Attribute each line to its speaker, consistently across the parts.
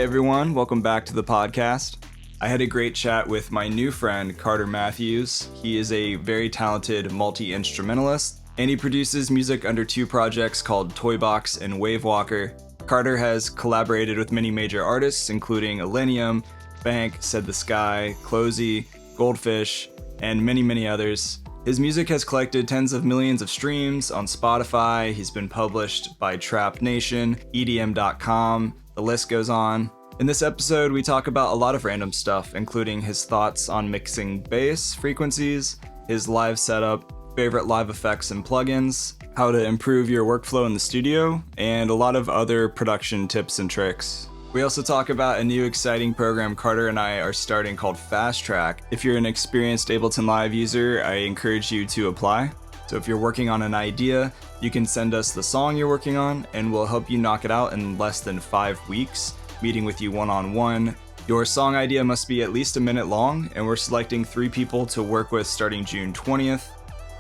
Speaker 1: everyone, welcome back to the podcast. I had a great chat with my new friend, Carter Matthews. He is a very talented multi-instrumentalist, and he produces music under two projects called Toy Box and Wavewalker. Carter has collaborated with many major artists, including Illenium, BAYNK, Said the Sky, Clozee, Goldfish, and many, many others. His music has collected tens of millions of streams on Spotify. He's been published by Trap Nation, EDM.com, the list goes on. In this episode, we talk about a lot of random stuff, including his thoughts on mixing bass frequencies, his live setup, favorite live effects and plugins, how to improve your workflow in the studio, and a lot of other production tips and tricks. We also talk about a new exciting program Carter and I are starting called Fast Track. If you're an experienced Ableton Live user, I encourage you to apply. So if you're working on an idea, you can send us the song you're working on and we'll help you knock it out in less than 5 weeks, meeting with you one-on-one. Your song idea must be at least a minute long, and we're selecting 3 people to work with starting June 20th.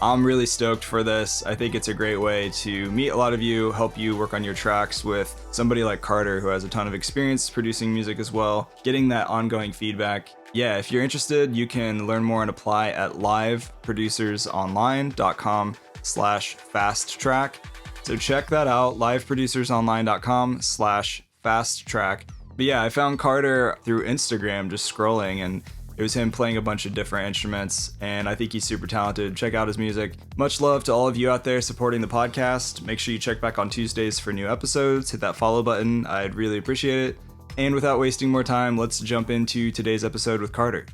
Speaker 1: I'm really stoked for this. I think it's a great way to meet a lot of you, help you work on your tracks with somebody like Carter who has a ton of experience producing music as well, getting that ongoing feedback. Yeah, if you're interested, you can learn more and apply at liveproducersonline.com/fasttrack. So check that out, liveproducersonline.com/fasttrack. But yeah, I found Carter through Instagram just scrolling, and it was him playing a bunch of different instruments, and I think he's super talented. Check out his music. Much love to all of you out there supporting the podcast. Make sure you check back on Tuesdays for new episodes. Hit that follow button. I'd really appreciate it. And without wasting more time, let's jump into today's episode with Carter.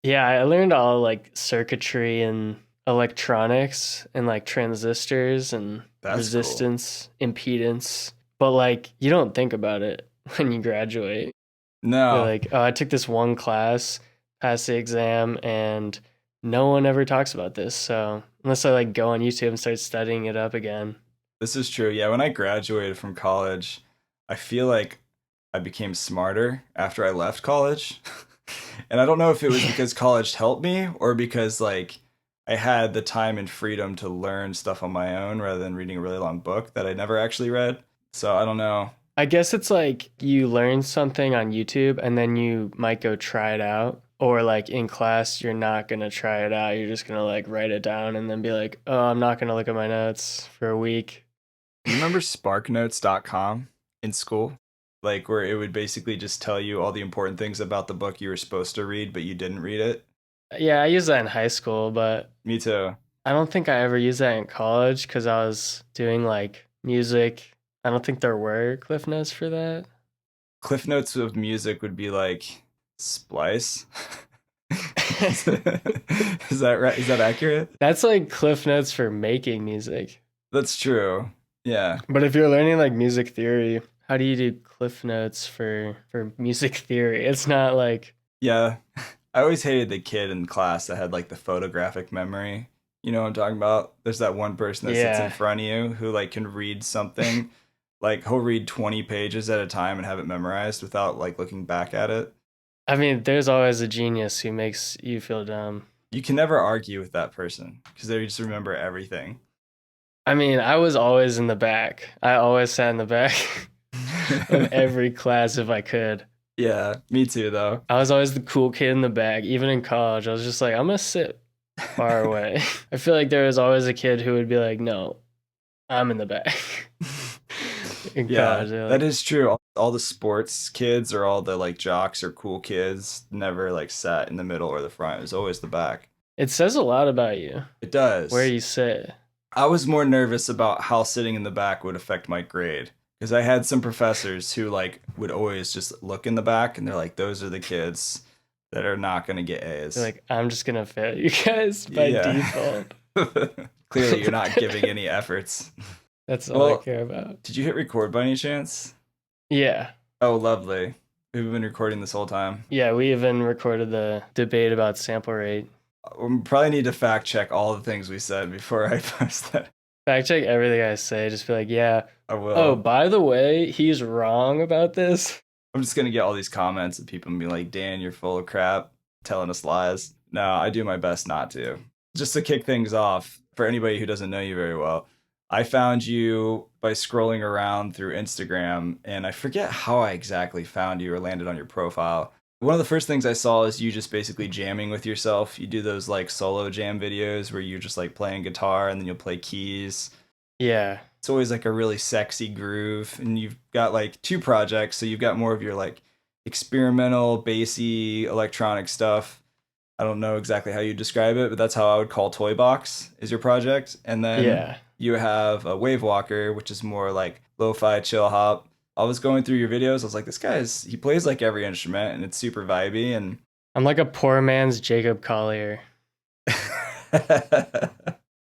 Speaker 2: Yeah, I learned all like circuitry and electronics and like transistors and resistance, impedance. But like, you don't think about it when you graduate.
Speaker 1: No.
Speaker 2: You're like, oh, I took this one class, passed the exam, and no one ever talks about this. So unless I like go on YouTube and start studying it up again.
Speaker 1: This is true. Yeah, when I graduated from college, I feel like I became smarter after I left college. And I don't know if it was because college helped me or because like I had the time and freedom to learn stuff on my own rather than reading a really long book that I never actually read. So I don't know.
Speaker 2: I guess it's like you learn something on YouTube and then you might go try it out. Or like in class, you're not going to try it out. You're just going to like write it down and then be like, oh, I'm not going to look at my notes for a week.
Speaker 1: You remember sparknotes.com in school? Like where it would basically just tell you all the important things about the book you were supposed to read, but you didn't read it?
Speaker 2: Yeah, I used that in high school, but
Speaker 1: me too.
Speaker 2: I don't think I ever used that in college because I was doing like music. I don't think there were Cliff Notes for that.
Speaker 1: Cliff Notes of music would be like Splice. Is that right? Is that accurate?
Speaker 2: That's like Cliff Notes for making music.
Speaker 1: That's true. Yeah.
Speaker 2: But if you're learning like music theory, how do you do Cliff Notes for music theory? It's not like...
Speaker 1: Yeah. I always hated the kid in class that had like the photographic memory. You know what I'm talking about? There's that one person that sits in front of you who like can read something. Like he'll read 20 pages at a time and have it memorized without like looking back at it.
Speaker 2: I mean, there's always a genius who makes you feel dumb.
Speaker 1: You can never argue with that person because they just remember everything.
Speaker 2: I mean, I was always in the back. I always sat in the back of every class if I could.
Speaker 1: Yeah, me too, though.
Speaker 2: I was always the cool kid in the back. Even in college, I was just like, I'm going to sit far away. I feel like there was always a kid who would be like, no, I'm in the back. In college, like,
Speaker 1: that is true. All the sports kids or all the like jocks or cool kids never like sat in the middle or the front. It was always the back.
Speaker 2: It says a lot about you.
Speaker 1: It does.
Speaker 2: Where you sit.
Speaker 1: I was more nervous about how sitting in the back would affect my grade. Because I had some professors who like would always just look in the back and they're like, those are the kids that are not going to get A's.
Speaker 2: They're like, I'm just going to fail you guys by default.
Speaker 1: Clearly you're not giving any efforts.
Speaker 2: That's all I care about.
Speaker 1: Did you hit record by any chance?
Speaker 2: Yeah.
Speaker 1: Oh, lovely. We've been recording this whole time.
Speaker 2: Yeah, we even recorded the debate about sample rate.
Speaker 1: We probably need to fact check all the things we said before I post that.
Speaker 2: Fact check everything I say. Just be like, yeah.
Speaker 1: I will.
Speaker 2: Oh, by the way, he's wrong about this.
Speaker 1: I'm just going to get all these comments and people be like, Dan, you're full of crap, telling us lies. No, I do my best not to. Just to kick things off, for anybody who doesn't know you very well, I found you by scrolling around through Instagram, and I forget how I exactly found you or landed on your profile. One of the first things I saw is you just basically jamming with yourself. You do those like solo jam videos where you're just like playing guitar and then you'll play keys.
Speaker 2: Yeah.
Speaker 1: It's always like a really sexy groove, and you've got like two projects, so you've got more of your like experimental, bassy, electronic stuff. I don't know exactly how you describe it, but that's how I would call Toy Box is your project. And then
Speaker 2: Yeah.
Speaker 1: you have a Wavewalker, which is more like lo-fi chill hop. I was going through your videos, I was like, he plays like every instrument and it's super vibey and
Speaker 2: I'm like a poor man's Jacob Collier.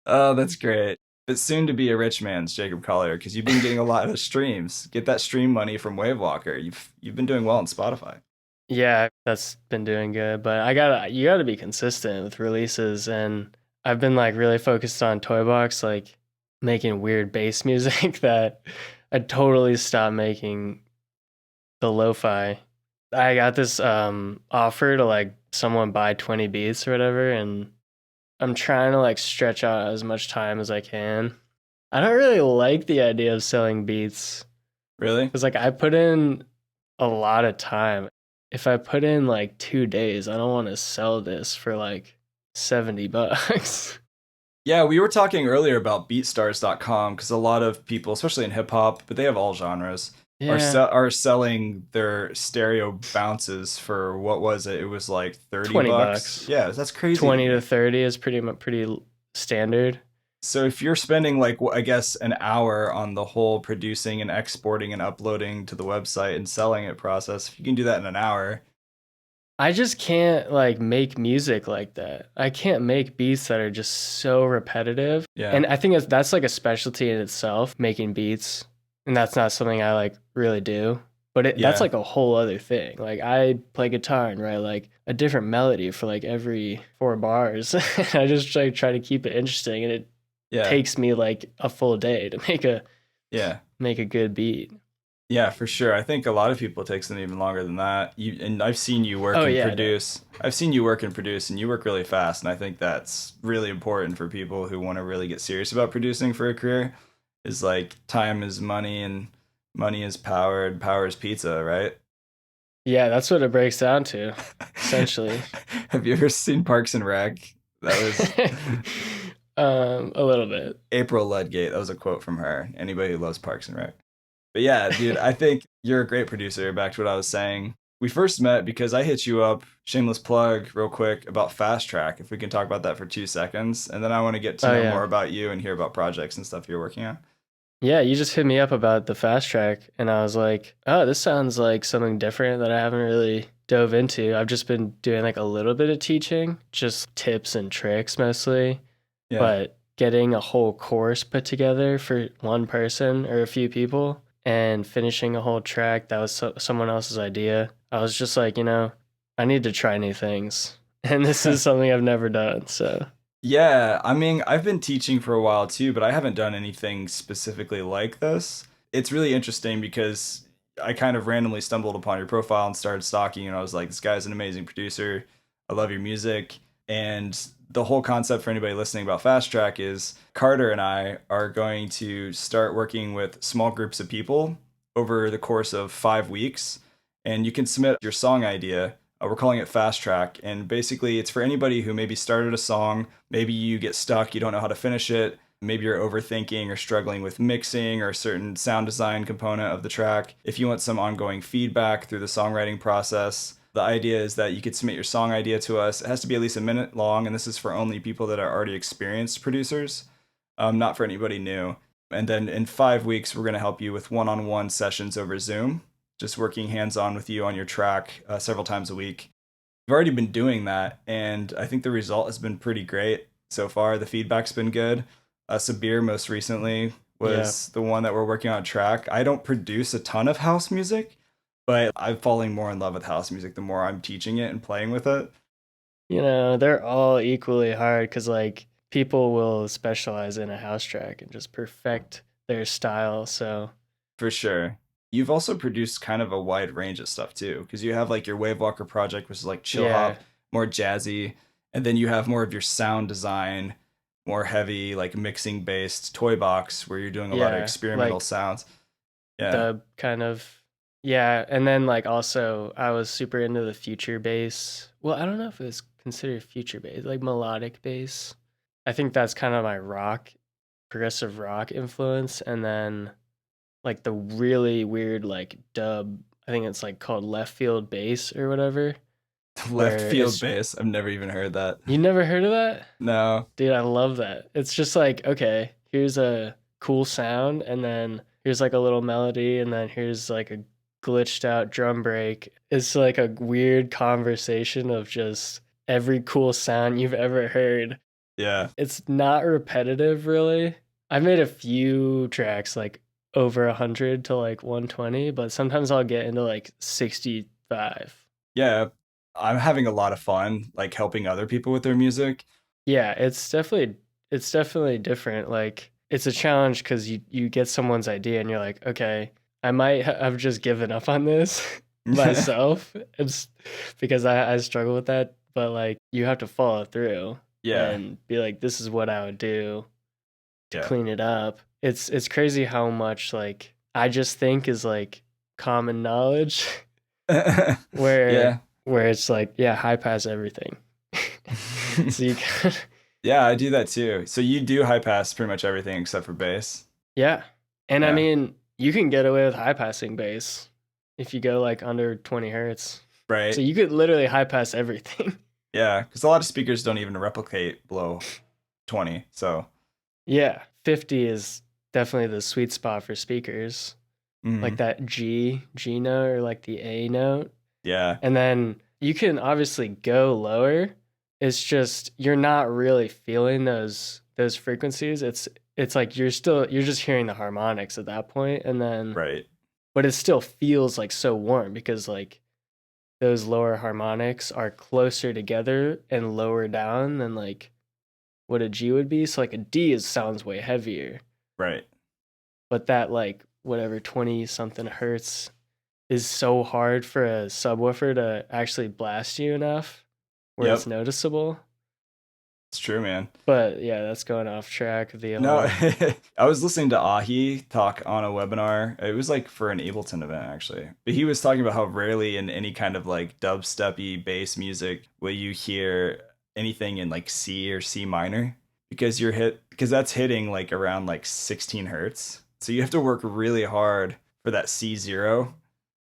Speaker 1: oh, that's great. But soon to be a rich man's Jacob Collier, because you've been getting a lot of streams. Get that stream money from Wavewalker. You've been doing well on Spotify.
Speaker 2: Yeah, that's been doing good, but you gotta be consistent with releases, and I've been like really focused on Toy Box, like making weird bass music that I totally stopped making the lo-fi. I got this offer to like someone buy 20 beats or whatever, and I'm trying to like stretch out as much time as I can. I don't really like the idea of selling beats
Speaker 1: Really?
Speaker 2: because like I put in a lot of time. If I put in like 2 days, I don't want to sell this for like $70.
Speaker 1: Yeah, we were talking earlier about BeatStars.com because a lot of people, especially in hip hop, but they have all genres,
Speaker 2: Yeah,
Speaker 1: are selling their stereo bounces for what was it? It was like 30
Speaker 2: 20
Speaker 1: bucks.
Speaker 2: bucks.
Speaker 1: Yeah, that's crazy.
Speaker 2: 20 to 30 is pretty standard.
Speaker 1: So if you're spending like I guess an hour on the whole producing and exporting and uploading to the website and selling it process, if you can do that in an hour.
Speaker 2: I just can't like make music like that. I can't make beats that are just so repetitive.
Speaker 1: Yeah.
Speaker 2: And I think that's like a specialty in itself, making beats. And that's not something I like really do. But that's
Speaker 1: Yeah.
Speaker 2: like a whole other thing. Like I play guitar and write like a different melody for like every 4 bars. I just like try to keep it interesting, and it
Speaker 1: Yeah.
Speaker 2: takes me like a full day to make a good beat.
Speaker 1: Yeah, for sure. I think a lot of people it takes them even longer than that. And I've seen you work
Speaker 2: Oh,
Speaker 1: and
Speaker 2: yeah,
Speaker 1: produce. I've seen you work and produce, and you work really fast. And I think that's really important for people who want to really get serious about producing for a career. Is like time is money, and money is power, and power is pizza, right?
Speaker 2: Yeah, that's what it breaks down to, essentially.
Speaker 1: Have you ever seen Parks and Rec? That was
Speaker 2: A little bit.
Speaker 1: April Ludgate. That was a quote from her. Anybody who loves Parks and Rec. But yeah, dude, I think you're a great producer. Back to what I was saying. We first met because I hit you up, shameless plug, real quick, about Fast Track. If we can talk about that for 2 seconds. And then I want to get to know more about you and hear about projects and stuff you're working on.
Speaker 2: Yeah, you just hit me up about the Fast Track, and I was like, oh, this sounds like something different that I haven't really dove into. I've just been doing like a little bit of teaching, just tips and tricks mostly.
Speaker 1: Yeah.
Speaker 2: But getting a whole course put together for one person or a few people and finishing a whole track, that was someone else's idea. I was just like, I need to try new things. And this is something I've never done, so.
Speaker 1: Yeah, I mean, I've been teaching for a while too, but I haven't done anything specifically like this. It's really interesting because I kind of randomly stumbled upon your profile and started stalking, and I was like, this guy's an amazing producer. I love your music. And the whole concept for anybody listening about Fast Track is Carter and I are going to start working with small groups of people over the course of 5 weeks. And you can submit your song idea. We're calling it Fast Track. And basically, it's for anybody who maybe started a song. Maybe you get stuck, you don't know how to finish it. Maybe you're overthinking or struggling with mixing or a certain sound design component of the track. If you want some ongoing feedback through the songwriting process, the idea is that you could submit your song idea to us. It has to be at least a minute long, and this is for only people that are already experienced producers, not for anybody new. And then in 5 weeks, we're going to help you with one-on-one sessions over Zoom, just working hands-on with you on your track several times a week. We've already been doing that, and I think the result has been pretty great so far. The feedback's been good. Sabir, most recently, was the one that we're working on a track. I don't produce a ton of house music, but I'm falling more in love with house music the more I'm teaching it and playing with it.
Speaker 2: They're all equally hard because, like, people will specialize in a house track and just perfect their style, so.
Speaker 1: For sure. You've also produced kind of a wide range of stuff, too, because you have, like, your Wavewalker project, which is, like, chill hop, more jazzy, and then you have more of your sound design, more heavy, like mixing based Toy Box where you're doing a lot of experimental
Speaker 2: like
Speaker 1: sounds. Yeah.
Speaker 2: dub kind of. Yeah, and then like also I was super into the future bass. Well, I don't know if it was considered future bass, like melodic bass. I think that's kind of my rock, progressive rock influence, and then like the really weird like dub. I think it's like called left field bass or whatever.
Speaker 1: Left
Speaker 2: Where
Speaker 1: field
Speaker 2: it's
Speaker 1: bass. I've never even heard that.
Speaker 2: you never heard of that?
Speaker 1: No.
Speaker 2: Dude, I love that. It's just like, okay, here's a cool sound, and then here's like a little melody, and then here's like a glitched out drum break. It's like a weird conversation of just every cool sound you've ever heard.
Speaker 1: Yeah.
Speaker 2: It's not repetitive, really. I've made a few tracks like over 100 to like 120, but sometimes I'll get into like 65.
Speaker 1: Yeah. I'm having a lot of fun like helping other people with their music.
Speaker 2: Yeah, it's definitely different. Like it's a challenge because you get someone's idea and you're like, okay, I might have just given up on this myself. It's because I struggle with that, but like you have to follow through
Speaker 1: Yeah.
Speaker 2: and be like, this is what I would do to
Speaker 1: Yeah.
Speaker 2: clean it up. It's crazy how much like I just think is like common knowledge where
Speaker 1: Yeah.
Speaker 2: where it's like, yeah, high pass everything. So you can,
Speaker 1: Yeah, I do that too. So you do high pass pretty much everything except for bass.
Speaker 2: yeah. And I
Speaker 1: Yeah.
Speaker 2: mean, you can get away with high passing bass if you go like under 20 hertz.
Speaker 1: Right.
Speaker 2: So you could literally high pass everything.
Speaker 1: Yeah, because a lot of speakers don't even replicate below 20. So,
Speaker 2: Yeah. 50 is definitely the sweet spot for speakers.
Speaker 1: mhm.
Speaker 2: Like that G note or like the A note.
Speaker 1: Yeah,
Speaker 2: And then you can obviously go lower. It's just you're not really feeling those frequencies. It's like you're just hearing the harmonics at that point, and then
Speaker 1: right.
Speaker 2: but it still feels like so warm because like those lower harmonics are closer together and lower down than like what a G would be. So like a D sounds way heavier,
Speaker 1: Right.
Speaker 2: but that like whatever 20 something hertz is so hard for a subwoofer to actually blast you enough where
Speaker 1: Yep.
Speaker 2: it's noticeable.
Speaker 1: It's true, man.
Speaker 2: But yeah, that's going off track of the
Speaker 1: No,
Speaker 2: whole.
Speaker 1: I was listening to Ahi talk on a webinar. It was like for an Ableton event, actually. But he was talking about how rarely in any kind of like dubstep-y bass music will you hear anything in like C or C minor because that's hitting like around like 16 hertz. So you have to work really hard for that C0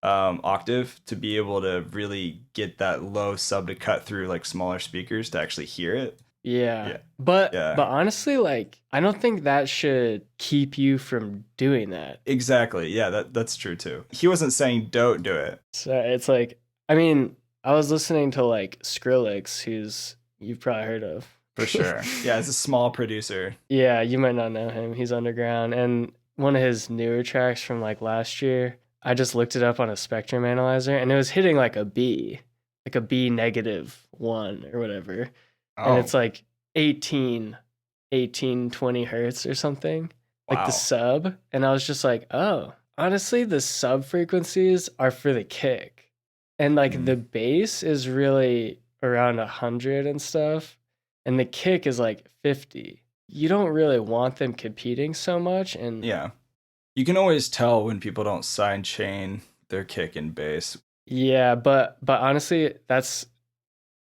Speaker 1: octave to be able to really get that low sub to cut through like smaller speakers to actually hear it.
Speaker 2: Yeah.
Speaker 1: Yeah.
Speaker 2: But
Speaker 1: Yeah.
Speaker 2: honestly, like I don't think that should keep you from doing that.
Speaker 1: Exactly. Yeah, that's true too. He wasn't saying don't do it.
Speaker 2: So it's like I mean, I was listening to like Skrillex, who's you've probably heard of.
Speaker 1: For sure. Yeah, it's a small producer.
Speaker 2: Yeah, you might not know him. He's underground. And one of his newer tracks from like last year, I just looked it up on a spectrum analyzer and it was hitting like a B -1 or whatever. And
Speaker 1: Oh,
Speaker 2: it's like 18, 20 hertz or something, like
Speaker 1: wow.
Speaker 2: the sub. And I was just like, oh, honestly, the sub frequencies are for the kick. And like the bass is really around 100 and stuff. And the kick is like 50. You don't really want them competing so much. And
Speaker 1: Yeah. You can always tell when people don't side chain their kick and bass.
Speaker 2: yeah, but honestly, that's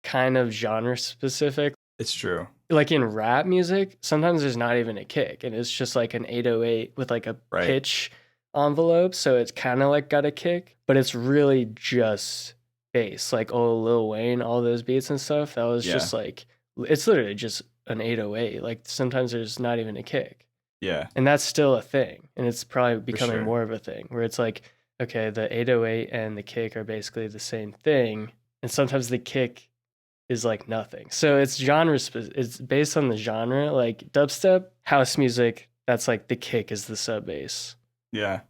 Speaker 2: kind of genre specific.
Speaker 1: It's true.
Speaker 2: Like in rap music, sometimes there's not even a kick and it's just like an 808 with like a
Speaker 1: Right.
Speaker 2: pitch envelope. So it's kind of like got a kick, but it's really just bass. Like Lil Wayne, all those beats and stuff. That was
Speaker 1: Yeah.
Speaker 2: just like, it's literally just an 808. Like sometimes there's not even a kick.
Speaker 1: Yeah.
Speaker 2: And that's still a thing. And it's probably becoming
Speaker 1: sure.
Speaker 2: more of a thing where it's like, okay, the 808 and the kick are basically the same thing. And sometimes the kick is like nothing. So it's it's based on the genre, like dubstep, house music, that's like the kick is the sub bass,
Speaker 1: Yeah.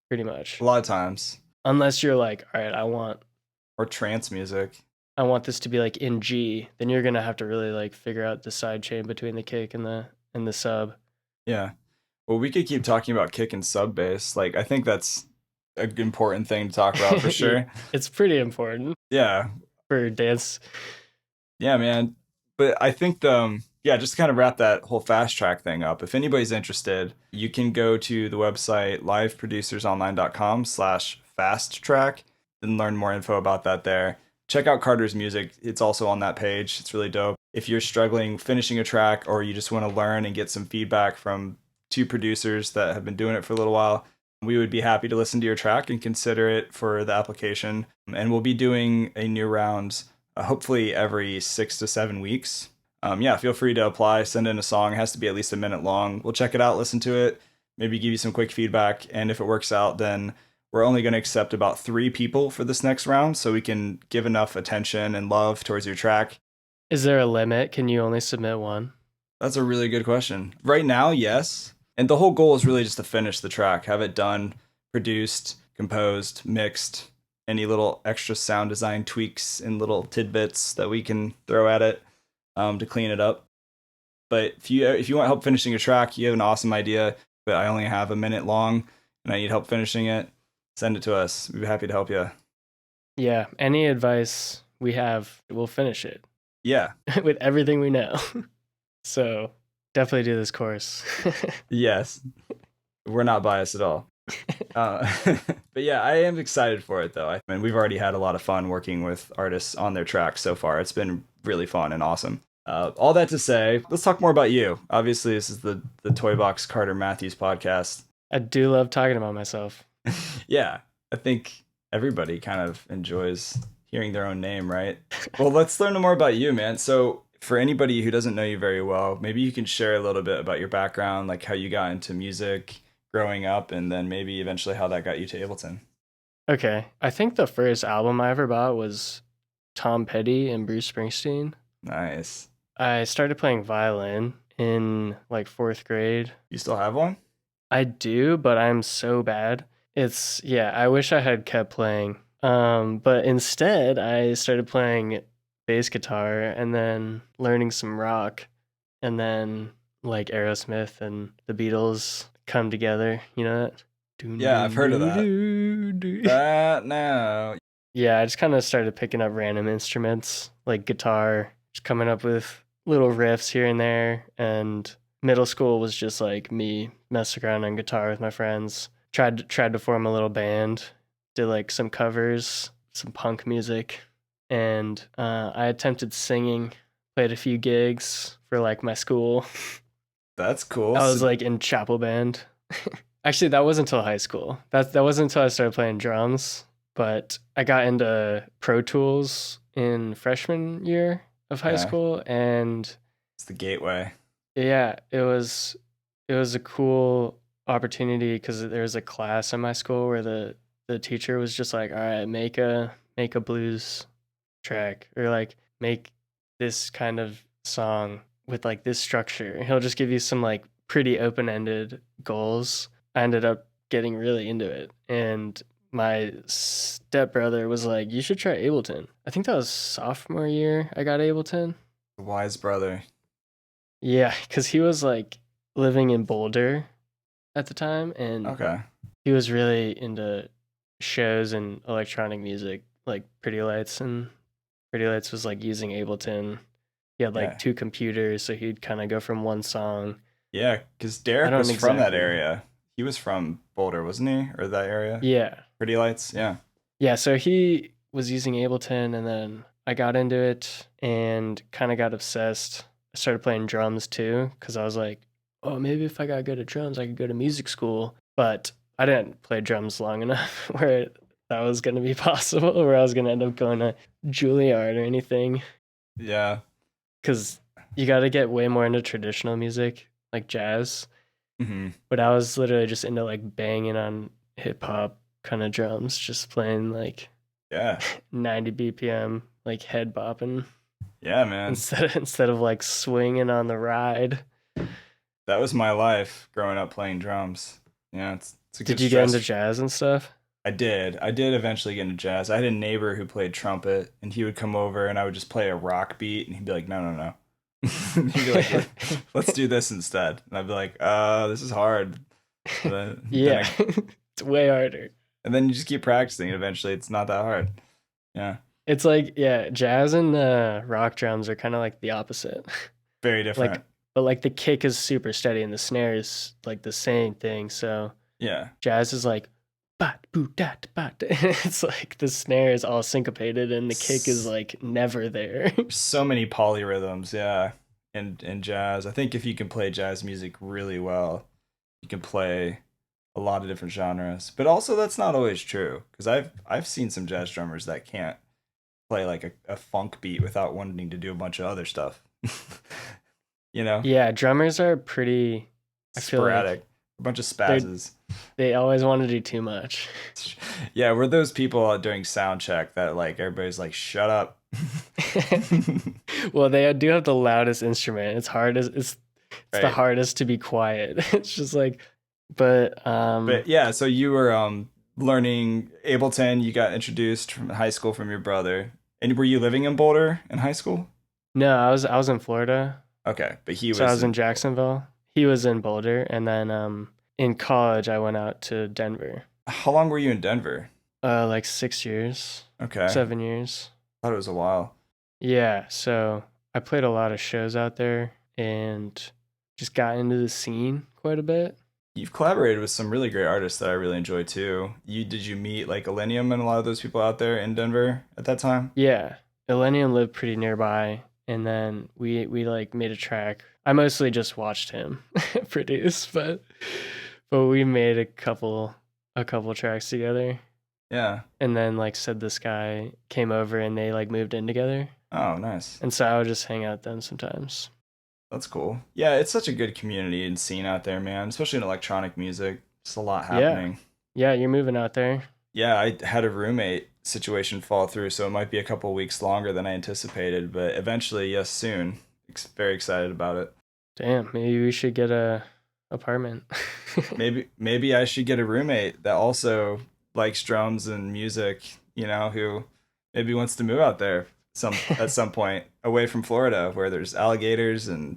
Speaker 2: pretty much.
Speaker 1: A lot of times.
Speaker 2: Unless you're like, all right,
Speaker 1: Or trance music.
Speaker 2: I want this to be like in G, then you're gonna have to really like figure out the side chain between the kick and the sub.
Speaker 1: Yeah. Well, we could keep talking about kick and sub bass. Like, I think that's an important thing to talk about for sure.
Speaker 2: It's pretty important
Speaker 1: Yeah.
Speaker 2: for dance.
Speaker 1: Yeah, man. But I think Yeah, just to kind of wrap that whole fast track thing up. If anybody's interested, you can go to the website liveproducersonline.com/fast track and learn more info about that there. Check out Carter's music. It's also on that page. It's really dope. If you're struggling finishing a track or you just want to learn and get some feedback from two producers that have been doing it for a little while, we would be happy to listen to your track and consider it for the application. And we'll be doing a new round, hopefully every 6 to 7 weeks. Yeah, feel free to apply, send in a song. It has to be at least a minute long. We'll check it out, listen to it, maybe give you some quick feedback. And if it works out, then we're only going to accept about 3 people for this next round so we can give enough attention and love towards your track.
Speaker 2: Is there a limit? Can you only submit one?
Speaker 1: That's a really good question. Right now, yes. And the whole goal is really just to finish the track, have it done, produced, composed, mixed, any little extra sound design tweaks and little tidbits that we can throw at it. To clean it up. But if you want help finishing a track, you have an awesome idea, but I only have a minute long and I need help finishing it, send it to us. We'd be happy to help you.
Speaker 2: Yeah, any advice we have, we'll finish it.
Speaker 1: Yeah.
Speaker 2: With everything we know. So definitely do this course.
Speaker 1: Yes. We're not biased at all. But yeah, I am excited for it though. I mean, we've already had a lot of fun working with artists on their tracks so far. It's been really fun and awesome. All that to say, let's talk more about you. Obviously, this is the Toy Box Carter Matthews podcast.
Speaker 2: I do love talking about myself.
Speaker 1: Yeah, I think everybody kind of enjoys hearing their own name, right? Well, let's learn more about you, man. So for anybody who doesn't know you very well, maybe you can share a little bit about your background, like how you got into music growing up, and then maybe eventually how that got you to Ableton.
Speaker 2: Okay. I think the first album I ever bought was Tom Petty and Bruce Springsteen.
Speaker 1: Nice.
Speaker 2: I started playing violin in like 4th grade.
Speaker 1: You still have one?
Speaker 2: I do, but I'm so bad. I wish I had kept playing. But instead I started playing bass guitar and then learning some rock, and then like Aerosmith and the Beatles come together, you know that?
Speaker 1: Yeah, I've heard of that. That now.
Speaker 2: Yeah, I just kind of started picking up random instruments like guitar, just coming up with little riffs here and there. And middle school was just like me messing around on guitar with my friends. Tried to form a little band, did like some covers, some punk music, and I attempted singing, played a few gigs for like my school.
Speaker 1: That's cool.
Speaker 2: I was like in chapel band. Actually, that wasn't until high school. That wasn't until I started playing drums. But I got into Pro Tools in freshman year of high school, and
Speaker 1: it's the gateway.
Speaker 2: Yeah, it was a cool opportunity because there was a class in my school where the teacher was just like, all right, make a blues track, or like make this kind of song with like this structure. He'll just give you some like pretty open-ended goals. I ended up getting really into it, and my stepbrother was like, you should try Ableton. I think that was sophomore year I got Ableton.
Speaker 1: Wise brother.
Speaker 2: Yeah, because he was like living in Boulder at the time, and he was really into shows and electronic music, like Pretty Lights, and Pretty Lights was like using Ableton. He had like 2 computers, so he'd kind of go from one song.
Speaker 1: Yeah, because Derek was from that area. He was from Boulder, wasn't he? Or that area?
Speaker 2: Yeah.
Speaker 1: Pretty Lights, yeah.
Speaker 2: Yeah, so he was using Ableton, and then I got into it and kind of got obsessed. I started playing drums too, because I was like, oh, maybe if I got good at drums, I could go to music school. But I didn't play drums long enough where that was going to be possible, where I was going to end up going to Juilliard or anything.
Speaker 1: Yeah.
Speaker 2: Because you got to get way more into traditional music, like jazz.
Speaker 1: Mm-hmm.
Speaker 2: But I was literally just into like banging on hip hop kind of drums, just playing like 90 BPM, like head bopping.
Speaker 1: Yeah, man.
Speaker 2: Instead of like swinging on the ride.
Speaker 1: That was my life growing up playing drums. Yeah, it's a good
Speaker 2: Did you get into jazz and stuff?
Speaker 1: I did eventually get into jazz. I had a neighbor who played trumpet, and he would come over and I would just play a rock beat, and he'd be like, no. He'd be like, let's do this instead. And I'd be like, this is hard. But
Speaker 2: yeah, it's way harder.
Speaker 1: And then you just keep practicing, and eventually it's not that hard. Yeah.
Speaker 2: It's like, jazz and rock drums are kind of like the opposite.
Speaker 1: Very different.
Speaker 2: But like the kick is super steady and the snare is like the same thing. So
Speaker 1: Yeah.
Speaker 2: jazz is like bat boo dat bat. It's like the snare is all syncopated and the kick is like never there.
Speaker 1: So many polyrhythms, yeah. In jazz. I think if you can play jazz music really well, you can play a lot of different genres. But also that's not always true. Because I've seen some jazz drummers that can't play like a funk beat without wanting to do a bunch of other stuff. You know?
Speaker 2: Yeah, drummers are pretty I feel
Speaker 1: Sporadic.
Speaker 2: like
Speaker 1: A bunch of spazzes.
Speaker 2: they always want to do too much.
Speaker 1: Yeah, we're those people during sound check that like everybody's like, shut up.
Speaker 2: Well, they do have the loudest instrument. It's
Speaker 1: Right.
Speaker 2: the hardest to be quiet. It's just like, but
Speaker 1: yeah, so you were learning Ableton. You got introduced from high school from your brother. And were you living in Boulder in high school?
Speaker 2: no, I was in Florida.
Speaker 1: Okay, but he was.
Speaker 2: So I was in Jacksonville. He was in Boulder, and then in college I went out to Denver.
Speaker 1: How long were you in Denver?
Speaker 2: Like 6 years,
Speaker 1: Okay,
Speaker 2: 7 years.
Speaker 1: I thought it was a while.
Speaker 2: Yeah, so I played a lot of shows out there and just got into the scene quite a bit.
Speaker 1: You've collaborated with some really great artists that I really enjoy too. Did you meet like Illenium and a lot of those people out there in Denver at that time?
Speaker 2: Yeah, Illenium lived pretty nearby, and then we like made a track. I mostly just watched him produce, but we made a couple tracks together.
Speaker 1: Yeah.
Speaker 2: And then like Said the Sky came over and they like moved in together.
Speaker 1: Oh, nice.
Speaker 2: And so I would just hang out with them sometimes.
Speaker 1: That's cool. Yeah, it's such a good community and scene out there, man, especially in electronic music. Just a lot happening.
Speaker 2: Yeah, you're moving out there.
Speaker 1: Yeah, I had a roommate situation fall through, so it might be a couple weeks longer than I anticipated, but eventually, yes, soon. Very excited about it.
Speaker 2: Damn, maybe we should get a apartment.
Speaker 1: Maybe I should get a roommate that also likes drums and music, who maybe wants to move out there at some point away from Florida where there's alligators and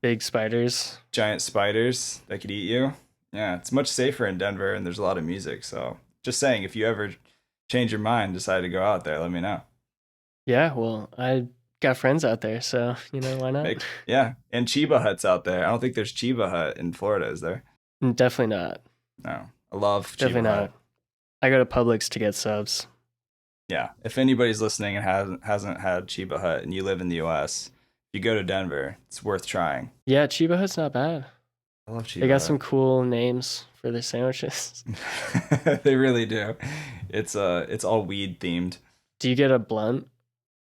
Speaker 2: big spiders,
Speaker 1: giant spiders that could eat you. Yeah, it's much safer in Denver and there's a lot of music. So just saying, if you ever change your mind, decide to go out there, let me know.
Speaker 2: Yeah, well, I got friends out there, so why not?
Speaker 1: Yeah, and Chiba Hut's out there. I don't think there's Chiba Hut in Florida, is there?
Speaker 2: Definitely not.
Speaker 1: No, I love
Speaker 2: Definitely
Speaker 1: Chiba
Speaker 2: not.
Speaker 1: Hut.
Speaker 2: I go to Publix to get subs.
Speaker 1: Yeah, if anybody's listening and hasn't had Chiba Hut and you live in the US, if you go to Denver, it's worth trying.
Speaker 2: Yeah, Chiba Hut's not bad.
Speaker 1: I love Chiba
Speaker 2: They got
Speaker 1: Hut.
Speaker 2: some cool names for their sandwiches.
Speaker 1: They really do. It's all weed themed.
Speaker 2: Do you get a blunt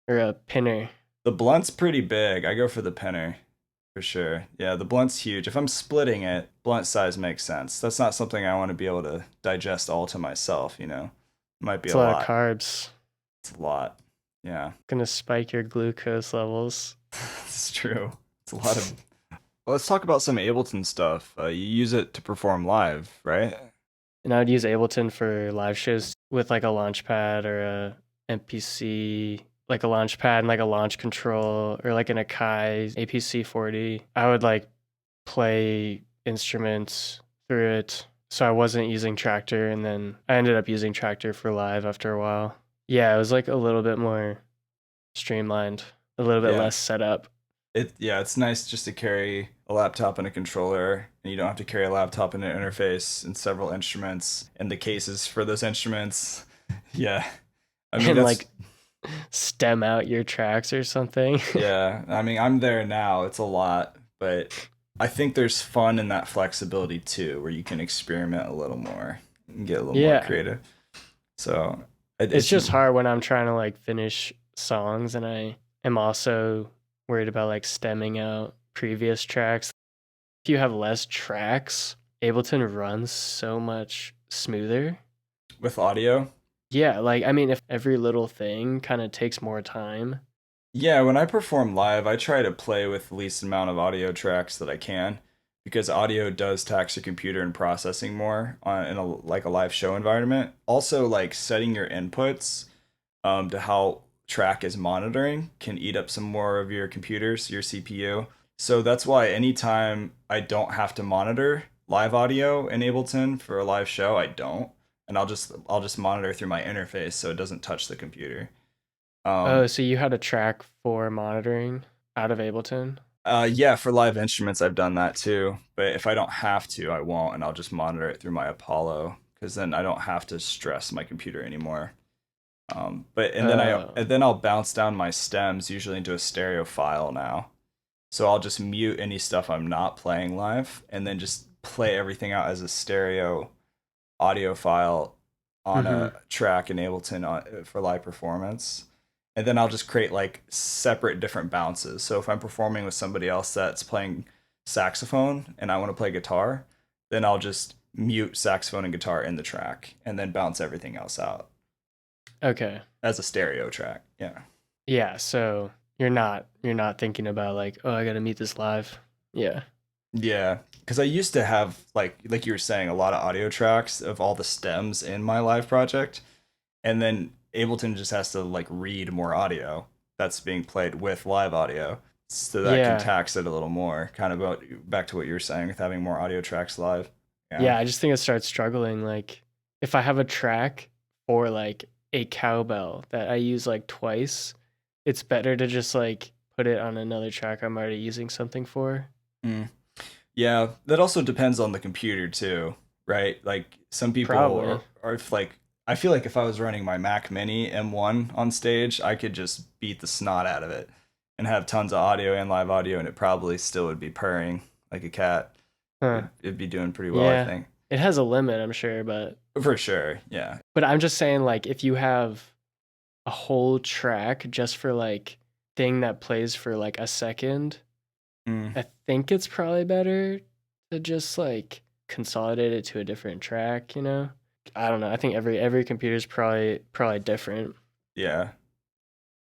Speaker 2: or a pinner?
Speaker 1: The blunt's pretty big. I go for the pinner for sure. Yeah, the blunt's huge. If I'm splitting it, blunt size makes sense. That's not something I want to be able to digest all to myself, Might be
Speaker 2: It's
Speaker 1: a
Speaker 2: a
Speaker 1: lot.
Speaker 2: lot of carbs.
Speaker 1: It's a lot. Yeah.
Speaker 2: Gonna spike your glucose levels.
Speaker 1: It's true. It's a lot of. Well, let's talk about some Ableton stuff. You use it to perform live, right?
Speaker 2: And I would use Ableton for live shows with like a launch pad or a MPC, like a launch pad and like a launch control or like an Akai APC 40. I would like play instruments through it. So I wasn't using Tractor, and then I ended up using Tractor for live after a while. Yeah, it was like a little bit more streamlined, a little bit less setup.
Speaker 1: It's nice just to carry a laptop and a controller, and you don't have to carry a laptop and an interface and several instruments and the cases for those instruments. Yeah. I mean,
Speaker 2: And like stem out your tracks or something.
Speaker 1: Yeah. I mean, I'm there now. It's a lot, but I think there's fun in that flexibility too, where you can experiment a little more and get a little more creative. So
Speaker 2: it's just hard when I'm trying to like finish songs, and I am also worried about like stemming out previous tracks. If you have less tracks, Ableton runs so much smoother.
Speaker 1: With audio?
Speaker 2: Yeah, like I mean, if every little thing kind of takes more time.
Speaker 1: Yeah, when I perform live, I try to play with the least amount of audio tracks that I can, because audio does tax your computer and processing more in a live show environment. Also, like setting your inputs to how track is monitoring can eat up some more of your computer's, your CPU. So that's why anytime I don't have to monitor live audio in Ableton for a live show, I don't, and I'll just monitor through my interface so it doesn't touch the computer.
Speaker 2: So you had a track for monitoring? out of Ableton?
Speaker 1: Yeah, for live instruments, I've done that too. But if I don't have to, I won't, and I'll just monitor it through my Apollo because then I don't have to stress my computer anymore. But and then I'll bounce down my stems usually into a stereo file now. So I'll just mute any stuff I'm not playing live, and then just play everything out as a stereo audio file on a track in Ableton for live performance. And then I'll just create like separate different bounces. So if I'm performing with somebody else that's playing saxophone and I want to play guitar, then I'll just mute saxophone and guitar in the track and then bounce everything else out.
Speaker 2: Okay.
Speaker 1: As a stereo track. Yeah.
Speaker 2: Yeah, so you're not thinking about, oh, I gotta meet this live. Yeah.
Speaker 1: Yeah, because I used to have like you were saying, a lot of audio tracks of all the stems in my live project, and then Ableton just has to read more audio that's being played with live audio, so that can tax it a little more. Kind of back to what you were saying with having more audio tracks live.
Speaker 2: Yeah, I just think it starts struggling. If I have a track for a cowbell that I use twice, it's better to just put it on another track I'm already using something for.
Speaker 1: Yeah, that also depends on the computer too, right? Some people are I feel like if I was running my Mac Mini M1 on stage, I could just beat the snot out of it and have tons of audio and live audio, and it probably still would be purring like a cat. It'd be doing pretty well, I think.
Speaker 2: It has a limit, I'm sure, but...
Speaker 1: For sure, yeah.
Speaker 2: But I'm just saying, if you have a whole track just for, thing that plays for, a second, I think it's probably better to just, consolidate it to a different track, you know? I don't know. I think every computer is probably different.
Speaker 1: Yeah.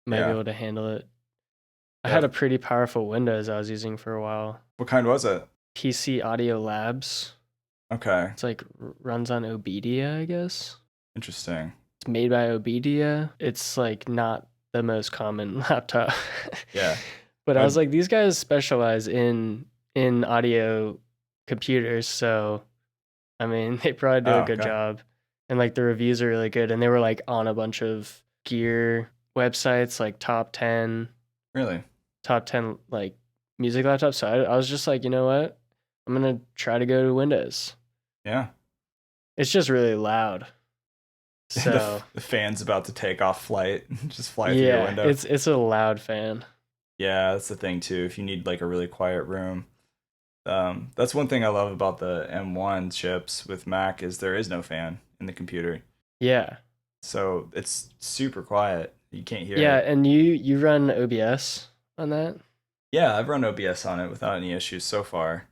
Speaker 2: Might be able to handle it. I had a pretty powerful Windows I was using for a while.
Speaker 1: What kind was it?
Speaker 2: PC Audio Labs.
Speaker 1: Okay.
Speaker 2: It's runs on Obedia, I guess.
Speaker 1: Interesting.
Speaker 2: It's made by Obedia. It's not the most common laptop.
Speaker 1: Yeah.
Speaker 2: But I was these guys specialize in audio computers, so I mean, they probably do a good job. And the reviews are really good, and they were on a bunch of gear websites, top 10.
Speaker 1: Really?
Speaker 2: Top 10 music laptops. So I was just you know what? I'm going to try to go to Windows.
Speaker 1: Yeah.
Speaker 2: It's just really loud. So
Speaker 1: the fan's about to take off flight, just fly through your window.
Speaker 2: It's a loud fan.
Speaker 1: Yeah, that's the thing too. If you need a really quiet room. That's one thing I love about the M1 chips with Mac is there is no fan in the computer.
Speaker 2: Yeah.
Speaker 1: So it's super quiet. You can't hear it.
Speaker 2: Yeah, and you run OBS on that?
Speaker 1: Yeah, I've run OBS on it without any issues so far.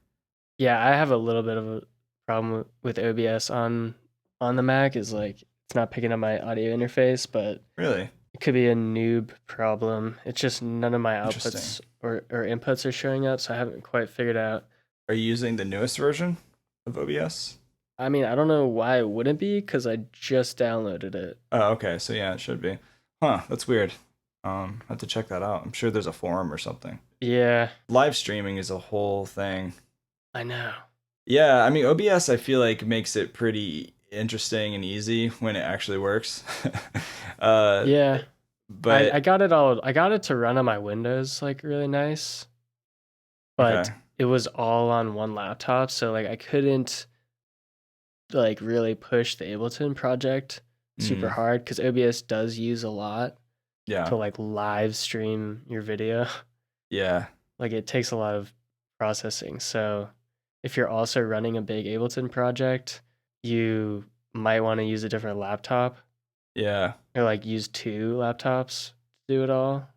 Speaker 2: Yeah, I have a little bit of a problem with OBS on the Mac is it's not picking up my audio interface, but
Speaker 1: really?
Speaker 2: It could be a noob problem. It's just none of my outputs or inputs are showing up, so I haven't quite figured out.
Speaker 1: Are you using the newest version of OBS?
Speaker 2: I mean, I don't know why it wouldn't be, because I just downloaded it.
Speaker 1: Oh, okay. So yeah, it should be. Huh, that's weird. I have to check that out. I'm sure there's a forum or something.
Speaker 2: Yeah.
Speaker 1: Live streaming is a whole thing.
Speaker 2: I know.
Speaker 1: Yeah, I mean, OBS I feel makes it pretty interesting and easy when it actually works.
Speaker 2: Yeah.
Speaker 1: But
Speaker 2: I got it to run on my Windows really nice. But it was all on one laptop, so I couldn't really push the Ableton project super hard, because OBS does use a lot to live stream your video.
Speaker 1: Yeah.
Speaker 2: It takes a lot of processing. So if you're also running a big Ableton project, you might want to use a different laptop.
Speaker 1: Yeah.
Speaker 2: Or use two laptops to do it all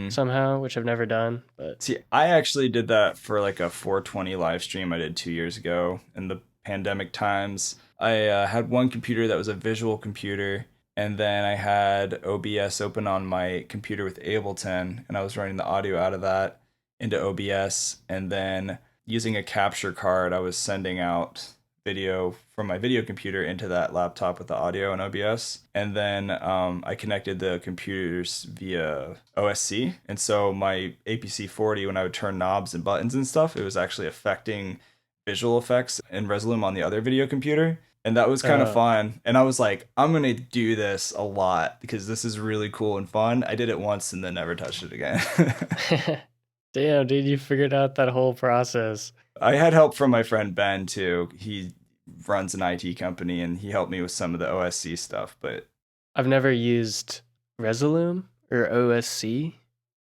Speaker 2: somehow, which I've never done. But
Speaker 1: see, I actually did that for a 420 live stream I did 2 years ago in the pandemic times. I had one computer that was a visual computer, and then I had OBS open on my computer with Ableton, and I was running the audio out of that into OBS, and then using a capture card, I was sending out video from my video computer into that laptop with the audio and OBS. And then I connected the computers via OSC. And so my APC 40, when I would turn knobs and buttons and stuff, it was actually affecting visual effects in Resolume on the other video computer. And that was kind of fun. And I was like, I'm going to do this a lot because this is really cool and fun. I did it once and then never touched it again.
Speaker 2: Damn, dude, you figured out that whole process.
Speaker 1: I had help from my friend Ben too. He runs an IT company and he helped me with some of the OSC stuff. But
Speaker 2: I've never used Resolume or OSC.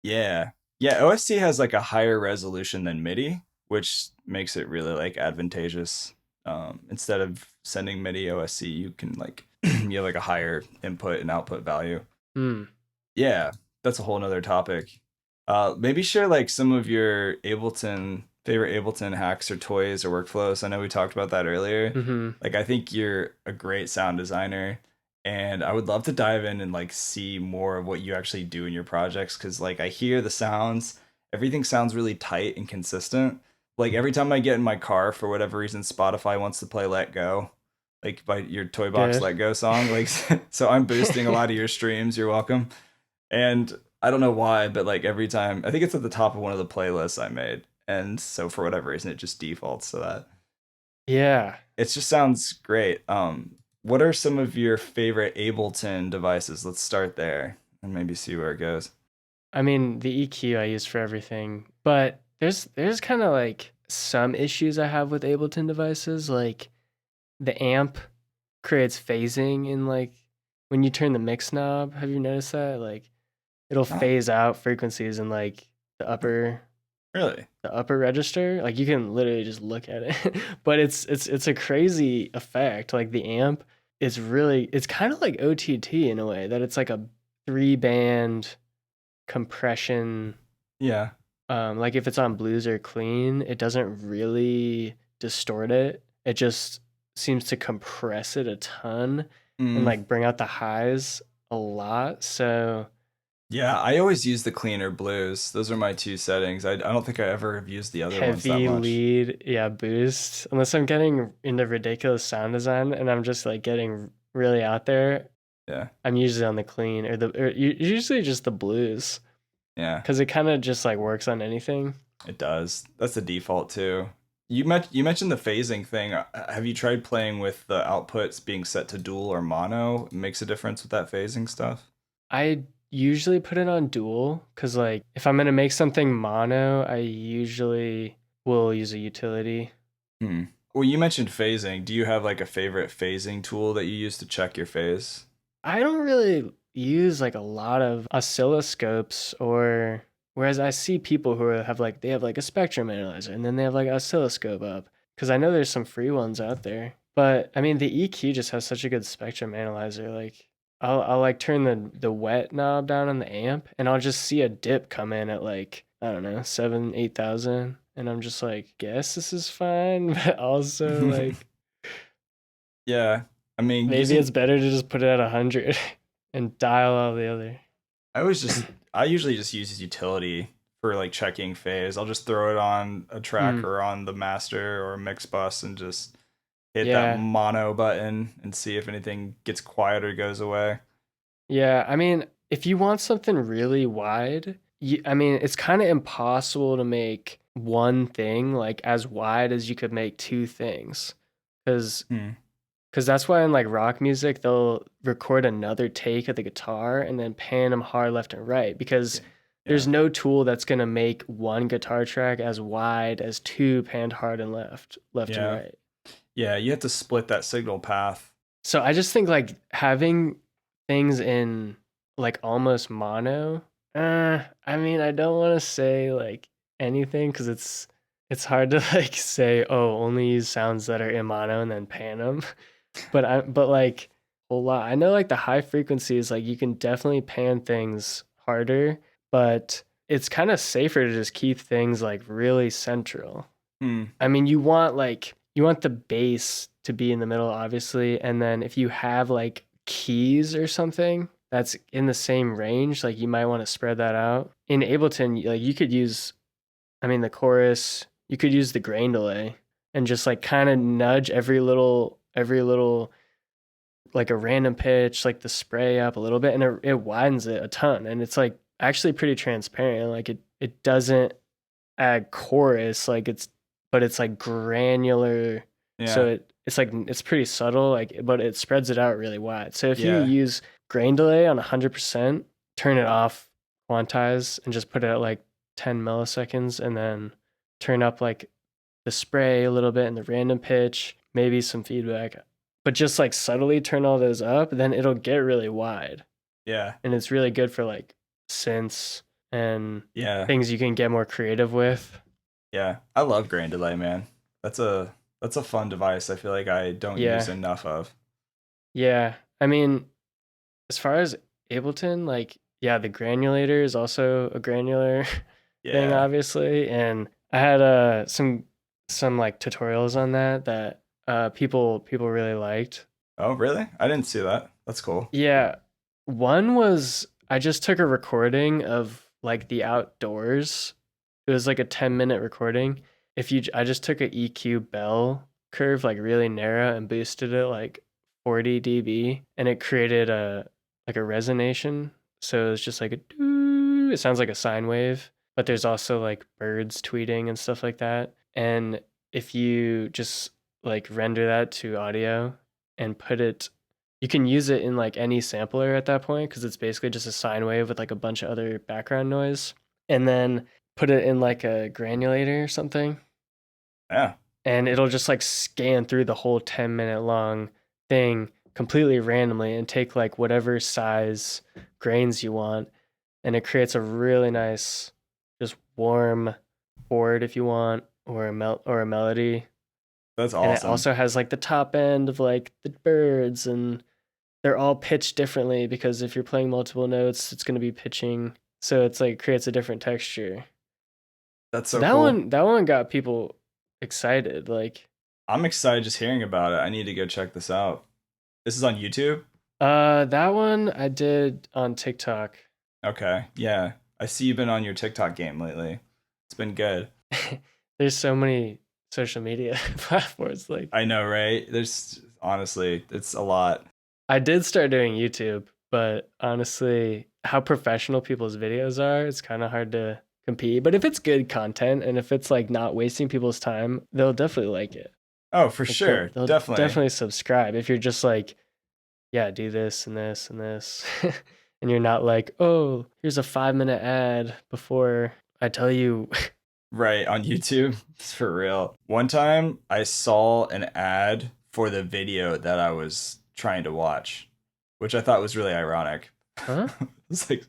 Speaker 1: yeah, yeah, OSC has like a higher resolution than MIDI, which makes it really like advantageous. Instead of sending MIDI OSC, you can like you have like a higher input and output value.
Speaker 2: Hmm.
Speaker 1: Yeah, that's a whole nother topic. Maybe share like some of your favorite Ableton hacks or toys or workflows. I know we talked about that earlier.
Speaker 2: Mm-hmm.
Speaker 1: Like I think you're a great sound designer, and I would love to dive in and like see more of what you actually do in your projects because like I hear the sounds, everything sounds really tight and consistent. Like every time I get in my car for whatever reason, Spotify wants to play Let Go, like by your Toy Box
Speaker 2: Good.
Speaker 1: Let Go song. Like so I'm boosting a lot of your streams. You're welcome. And I don't know why, but like every time, I think it's at the top of one of the playlists I made. And so for whatever reason, it just defaults to that.
Speaker 2: Yeah.
Speaker 1: It just sounds great. What are some of your favorite Ableton devices? Let's start there and maybe see where it goes.
Speaker 2: I mean, the EQ I use for everything, but there's kind of like some issues I have with Ableton devices. Like the amp creates phasing in like when you turn the mix knob. Have you noticed that? Like it'll
Speaker 1: Oh,
Speaker 2: phase out frequencies in like
Speaker 1: really?
Speaker 2: the upper register. Like you can literally just look at it. But it's a crazy effect. Like the amp is really it's kind of like OTT in a way that it's like a 3 band compression.
Speaker 1: Yeah.
Speaker 2: Like if it's on blues or clean, it doesn't really distort it. It just seems to compress it a ton and
Speaker 1: Mm,
Speaker 2: like bring out the highs a lot. So
Speaker 1: yeah, I always use the cleaner blues. Those are my two settings. I don't think I ever have used the other ones that
Speaker 2: heavy
Speaker 1: much.
Speaker 2: lead, yeah, boost. Unless I'm getting into ridiculous sound design and I'm just like getting really out there,
Speaker 1: Yeah.
Speaker 2: I'm usually on the clean usually just the blues
Speaker 1: Yeah.
Speaker 2: because it kind of just like works on anything.
Speaker 1: It does. That's the default too. You mentioned the phasing thing. Have you tried playing with the outputs being set to dual or mono? It makes a difference with that phasing stuff.
Speaker 2: I usually put it on dual because like if I'm gonna make something mono, I usually will use a utility.
Speaker 1: Hmm. Well, you mentioned phasing. Do you have like a favorite phasing tool that you use to check your phase?
Speaker 2: I don't really use like a lot of oscilloscopes or whereas I see people who have like they have like a spectrum analyzer and then they have like oscilloscope up because I know there's some free ones out there. But I mean the EQ just has such a good spectrum analyzer. Like I'll like turn the wet knob down on the amp and I'll just see a dip come in at like I don't know 7-8,000 and I'm just like guess this is fine, but also like
Speaker 1: Yeah. I mean,
Speaker 2: maybe it's
Speaker 1: using
Speaker 2: better to just put it at 100 and dial all the other.
Speaker 1: I usually just use utility for like checking phase. I'll just throw it on a track
Speaker 2: Mm,
Speaker 1: or on the master or mix bus and just hit that
Speaker 2: yeah.
Speaker 1: mono button and see if anything gets quiet or goes away.
Speaker 2: Yeah. I mean, if you want something really wide, I mean, it's kind of impossible to make one thing like as wide as you could make two things. Because
Speaker 1: Hmm.
Speaker 2: because that's why in like rock music, they'll record another take of the guitar and then pan them hard left and right because
Speaker 1: Yeah.
Speaker 2: there's
Speaker 1: Yeah.
Speaker 2: no tool that's going to make one guitar track as wide as two panned hard and left and
Speaker 1: Yeah.
Speaker 2: right.
Speaker 1: Yeah, you have to split that signal path.
Speaker 2: So I just think like having things in like almost mono. I mean, I don't want to say like anything because it's hard to like say oh only use sounds that are in mono and then pan them. But like a lot. I know like the high frequencies like you can definitely pan things harder, but it's kind of safer to just keep things like really central.
Speaker 1: Hmm.
Speaker 2: I mean, you want the bass to be in the middle, obviously, and then if you have like keys or something that's in the same range, like you might want to spread that out. In Ableton, like you could use, I mean, the chorus, you could use the grain delay and just like kind of nudge every little like a random pitch, like the spray up a little bit, and it widens it a ton, and it's like actually pretty transparent. Like it doesn't add chorus like but it's like granular so
Speaker 1: Yeah.
Speaker 2: it's like it's pretty subtle like but it spreads it out really wide so if you
Speaker 1: Yeah.
Speaker 2: use grain delay on 100% turn it off quantize and just put it at like 10 milliseconds and then turn up like the spray a little bit and the random pitch, maybe some feedback, but just like subtly turn all those up, then it'll get really wide.
Speaker 1: Yeah.
Speaker 2: And it's really good for like synths and
Speaker 1: Yeah.
Speaker 2: things you can get more creative with.
Speaker 1: Yeah. I love grain delay, man. That's a fun device. I feel like I don't use enough of.
Speaker 2: Yeah. I mean, as far as Ableton, like, yeah, the granulator is also a granular thing,
Speaker 1: Yeah.
Speaker 2: obviously. And I had some like tutorials on that people really liked.
Speaker 1: Oh, really? I didn't see that. That's cool.
Speaker 2: Yeah. One was I just took a recording of like the outdoors. It was like a 10-minute recording. I just took a EQ bell curve like really narrow and boosted it like 40 dB and it created a resonation. So it's just like a doo, it sounds like a sine wave, but there's also like birds tweeting and stuff like that. And if you just like render that to audio and put it, you can use it in like any sampler at that point because it's basically just a sine wave with like a bunch of other background noise. And then put it in like a granulator or something.
Speaker 1: Yeah.
Speaker 2: And it'll just like scan through the whole 10-minute long thing completely randomly and take like whatever size grains you want. And it creates a really nice, just warm chord if you want, or a melody.
Speaker 1: That's awesome.
Speaker 2: And it also has like the top end of like the birds, and they're all pitched differently because if you're playing multiple notes, it's going to be pitching. So it's like creates a different texture.
Speaker 1: That's so cool.
Speaker 2: That one got people excited. Like,
Speaker 1: I'm excited just hearing about it. I need to go check this out. This is on YouTube?
Speaker 2: that one I did on TikTok.
Speaker 1: Okay. Yeah. I see you've been on your TikTok game lately. It's been good.
Speaker 2: There's so many social media platforms. Like,
Speaker 1: I know, right? There's honestly, it's a lot.
Speaker 2: I did start doing YouTube, but honestly, how professional people's videos are, it's kind of hard to compete. But if it's good content and if it's like not wasting people's time, they'll definitely like it.
Speaker 1: Oh, for
Speaker 2: Like,
Speaker 1: sure.
Speaker 2: they'll definitely subscribe. If you're just like, yeah, do this and this and this, and you're not like, oh, here's a 5-minute ad before I tell you.
Speaker 1: Right, on YouTube. It's for real. One time I saw an ad for the video that I was trying to watch, which I thought was really ironic.
Speaker 2: Huh?
Speaker 1: It's like,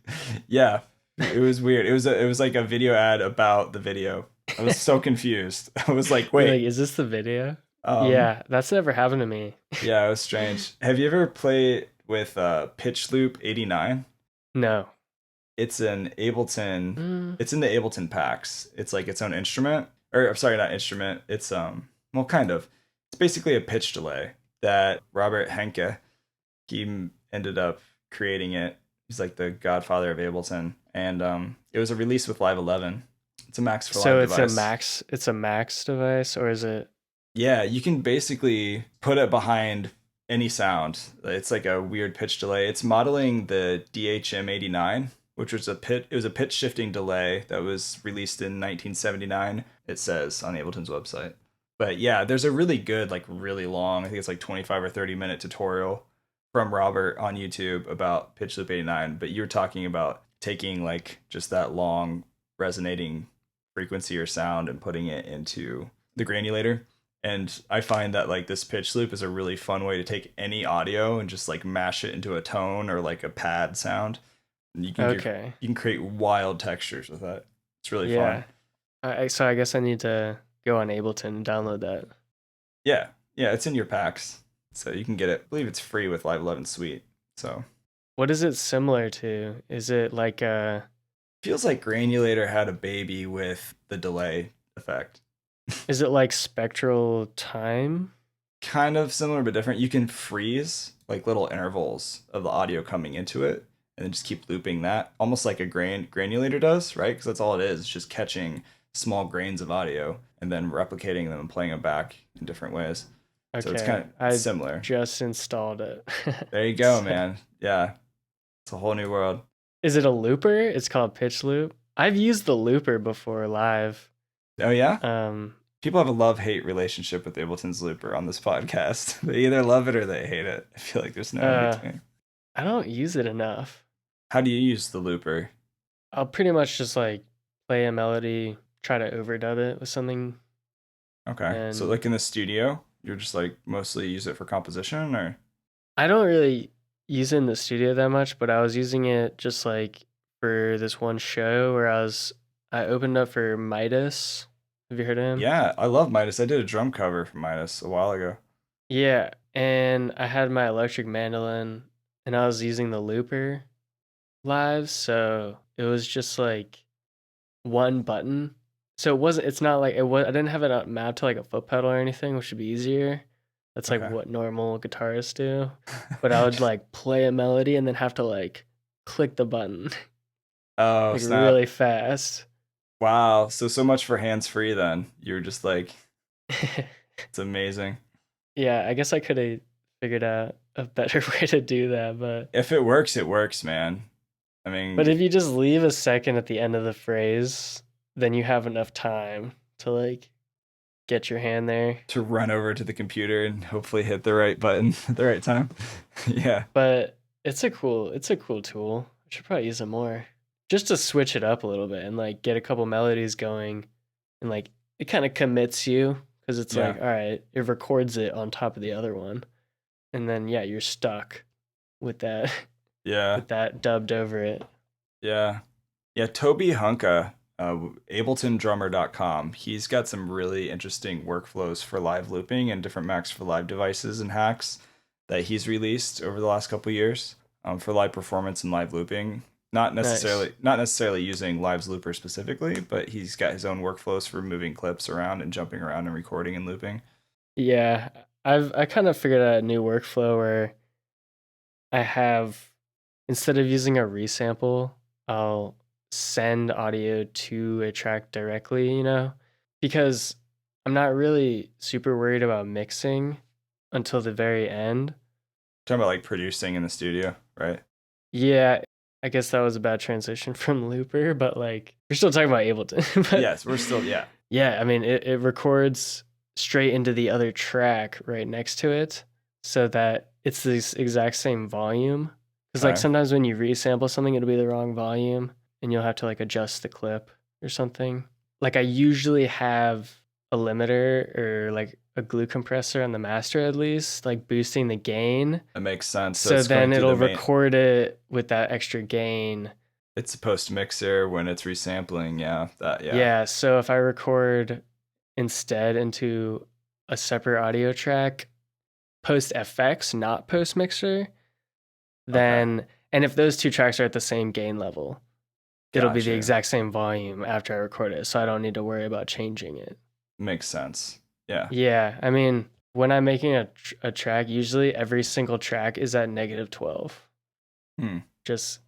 Speaker 1: yeah, it was weird. It was like a video ad about the video. I was so confused. I was like, wait,
Speaker 2: Like, is this the video? Yeah, that's never happened to me.
Speaker 1: Yeah, it was strange. Have you ever played with Pitch Loop 89?
Speaker 2: No.
Speaker 1: It's an Ableton. It's in the Ableton Pax. It's like its own instrument, or sorry, not instrument. It's well, kind of. It's basically a pitch delay that Robert Henke, he ended up creating it. He's like the godfather of Ableton, and it was a release with Live 11. It's a Max for Live device.
Speaker 2: It's a Max device, or is it?
Speaker 1: Yeah, you can basically put it behind any sound. It's like a weird pitch delay. It's modeling the DHM-89, which was it was a pitch shifting delay that was released in 1979. It says on Ableton's website. But yeah, there's a really good, like really long, I think it's like 25 or 30-minute tutorial from Robert on YouTube about Pitch Loop 89. But you were talking about taking like just that long resonating frequency or sound and putting it into the granulator. And I find that like this pitch loop is a really fun way to take any audio and just like mash it into a tone or like a pad sound. And you can create wild textures with that. It's really fun.
Speaker 2: So I guess I need to go on Ableton and download that.
Speaker 1: Yeah, it's in your packs, so you can get it. I believe it's free with Live 11 Suite. So,
Speaker 2: what is it similar to? Is it like a?
Speaker 1: Feels like Granulator had a baby with the delay effect.
Speaker 2: Is it like spectral time?
Speaker 1: Kind of similar but different. You can freeze like little intervals of the audio coming into it and then just keep looping that, almost like a granulator does, right? Because that's all it is. It's just catching small grains of audio and then replicating them and playing them back in different ways. Okay. So it's kind of similar.
Speaker 2: Just installed it.
Speaker 1: There you go, man. Yeah. It's a whole new world.
Speaker 2: Is it a looper? It's called Pitch Loop. I've used the looper before live.
Speaker 1: Oh, yeah? People have a love-hate relationship with Ableton's looper on this podcast. They either love it or they hate it. I feel like there's no in between.
Speaker 2: I don't use it enough.
Speaker 1: How do you use the looper?
Speaker 2: I'll pretty much just like play a melody, try to overdub it with something.
Speaker 1: Okay. So
Speaker 2: And
Speaker 1: like in the studio, you're just like mostly use it for composition, or?
Speaker 2: I don't really use it in the studio that much, but I was using it just like for this one show where I opened up for Midas. Have you heard of him?
Speaker 1: Yeah, I love Midas. I did a drum cover for Midas a while ago.
Speaker 2: Yeah, and I had my electric mandolin and I was using the looper live, so it was just like one button. So it's not like I didn't have it mapped to like a foot pedal or anything, which would be easier. That's like
Speaker 1: Okay.
Speaker 2: what normal guitarists do. But I would like play a melody and then have to like click the button
Speaker 1: Oh,
Speaker 2: like
Speaker 1: snap.
Speaker 2: really fast.
Speaker 1: Wow. So much for hands-free then. You're just like, it's amazing.
Speaker 2: Yeah, I guess I could have figured out a better way to do that,
Speaker 1: If it works, man. I
Speaker 2: but
Speaker 1: mean,
Speaker 2: if you just leave a second at the end of the phrase, then you have enough time to like get your hand there.
Speaker 1: to run over to the computer and hopefully hit the right button at the right time. Yeah.
Speaker 2: But it's a cool tool. I should probably use it more. Just to switch it up a little bit and like get a couple melodies going and like it kind of commits you because it's
Speaker 1: Yeah.
Speaker 2: like, all right, it records it on top of the other one. And then yeah, you're stuck with that
Speaker 1: Yeah.
Speaker 2: with that dubbed over it.
Speaker 1: Yeah. Yeah, Toby Hunka, AbletonDrummer.com. He's got some really interesting workflows for live looping and different Macs for live devices and hacks that he's released over the last couple years for live performance and live looping.
Speaker 2: Nice.
Speaker 1: Not necessarily using Live's Looper specifically, but he's got his own workflows for moving clips around and jumping around and recording and looping.
Speaker 2: Yeah, I kind of figured out a new workflow where I have instead of using a resample, I'll send audio to a track directly, because I'm not really super worried about mixing until the very end.
Speaker 1: Talking about like producing in the studio, right?
Speaker 2: Yeah, I guess that was a bad transition from Looper, but like we're still talking about Ableton. But
Speaker 1: Yes, we're still, yeah.
Speaker 2: yeah, I mean it records straight into the other track right next to it so that it's the exact same volume. Because like
Speaker 1: Okay.
Speaker 2: sometimes when you resample something, it'll be the wrong volume and you'll have to like adjust the clip or something. Like I usually have a limiter or like a glue compressor on the master at least, like boosting the gain.
Speaker 1: That makes sense. So
Speaker 2: So
Speaker 1: it's going
Speaker 2: then
Speaker 1: through the
Speaker 2: it'll
Speaker 1: main.
Speaker 2: record it with that extra gain.
Speaker 1: It's a post mixer when it's resampling. Yeah, that, yeah.
Speaker 2: Yeah, so if I record instead into a separate audio track, post FX, not post mixer,
Speaker 1: Okay,
Speaker 2: then and if those two tracks are at the same gain level, it'll be the
Speaker 1: gotcha.
Speaker 2: exact same volume after I record it, so I don't need to worry about changing it.
Speaker 1: Makes sense. Yeah.
Speaker 2: Yeah, I mean, when I'm making a track, usually every single track is at -12.
Speaker 1: Hmm.
Speaker 2: Just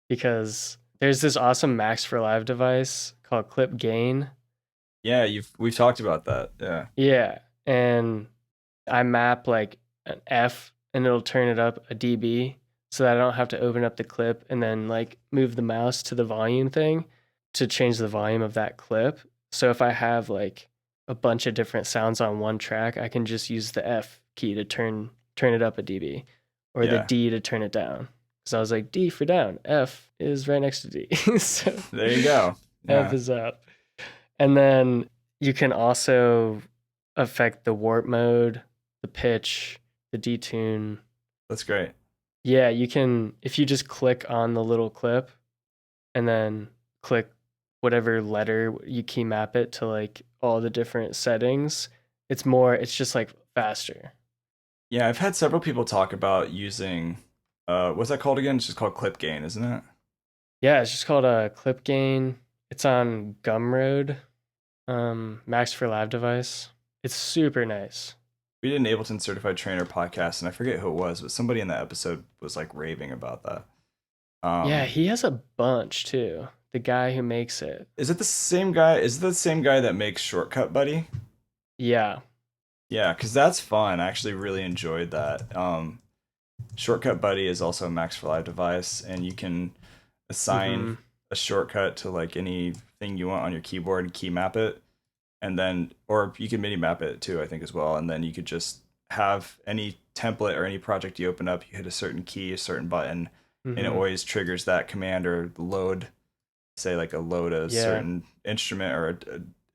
Speaker 2: because there's this awesome Max for Live device called Clip Gain.
Speaker 1: Yeah, we've talked about that. Yeah.
Speaker 2: Yeah, and I map like an F and it'll turn it up a dB so that I don't have to open up the clip and then like move the mouse to the volume thing to change the volume of that clip. So if I have like a bunch of different sounds on one track, I can just use the F key to turn it up a dB or the
Speaker 1: Yeah.
Speaker 2: D to turn it down. So I was like D for down, F is right next to D. So
Speaker 1: There you go.
Speaker 2: F
Speaker 1: Yeah.
Speaker 2: is up. And then you can also affect the warp mode, the pitch, the detune.
Speaker 1: That's great.
Speaker 2: Yeah, you can if you just click on the little clip and then click whatever letter you key map it to like all the different settings, it's just like faster.
Speaker 1: Yeah, I've had several people talk about using what's that called again? It's just called clip gain, isn't it?
Speaker 2: Yeah, it's just called a clip gain. It's on Gumroad, Max for Live device. It's super nice.
Speaker 1: We did an Ableton certified trainer podcast, and I forget who it was, but somebody in that episode was like raving about that.
Speaker 2: Yeah, he has a bunch too. The guy who makes it.
Speaker 1: Is it the same guy? Is it the same guy that makes Shortcut Buddy?
Speaker 2: Yeah.
Speaker 1: Yeah, because that's fun. I actually really enjoyed that. Shortcut Buddy is also a Max for Live device, and you can assign
Speaker 2: Hmm.
Speaker 1: a shortcut to like anything you want on your keyboard and key map it, and then, or you can MIDI map it too, I think, as well. And then you could just have any template or any project you open up, you hit a certain key, a certain button, and it
Speaker 2: Hmm.
Speaker 1: always triggers that command or load say like a load a
Speaker 2: Yeah.
Speaker 1: certain instrument or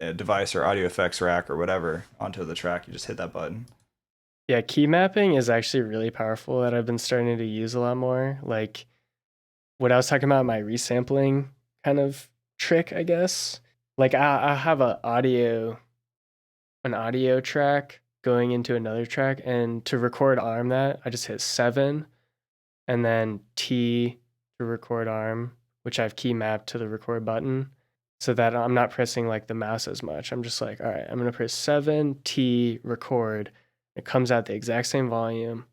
Speaker 1: a device or audio effects rack or whatever onto the track, you just hit that button.
Speaker 2: Yeah, key mapping is actually really powerful that I've been starting to use a lot more. Like what I was talking about, my resampling kind of trick, I guess. Like I have an audio track going into another track, and to record arm that, I just hit 7 and then T to record arm, which I've key mapped to the record button so that I'm not pressing like the mouse as much. I'm just like, all right, I'm going to press 7 T record. It comes out the exact same volume.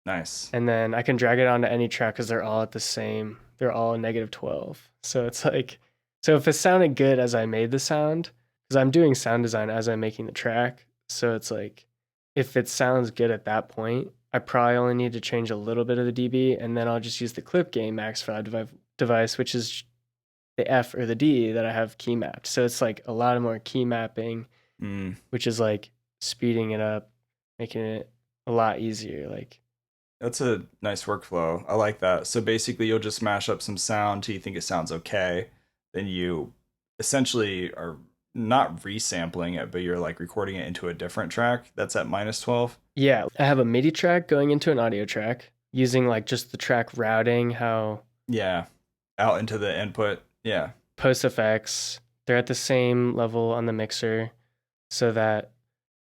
Speaker 1: Nice.
Speaker 2: And then I can drag it onto any track because they're all at the same, they're all -12. So it's like, so if it sounded good as I made the sound, because I'm doing sound design as I'm making the track. So it's like, if it sounds good at that point, I probably only need to change a little bit of the dB, and then I'll just use the clip gain max for that device, which is the F or the D that I have key mapped. So it's like a lot more key mapping, which is like speeding it up, making it a lot easier. Like,
Speaker 1: that's a nice workflow. I like that. So basically, you'll just mash up some sound till you think it sounds okay. Then you essentially are not resampling it, but you're like recording it into a different track that's at -12.
Speaker 2: Yeah, I have a MIDI track going into an audio track using like just the track routing, how
Speaker 1: Yeah, out into the input. Yeah.
Speaker 2: post effects, they're at the same level on the mixer so that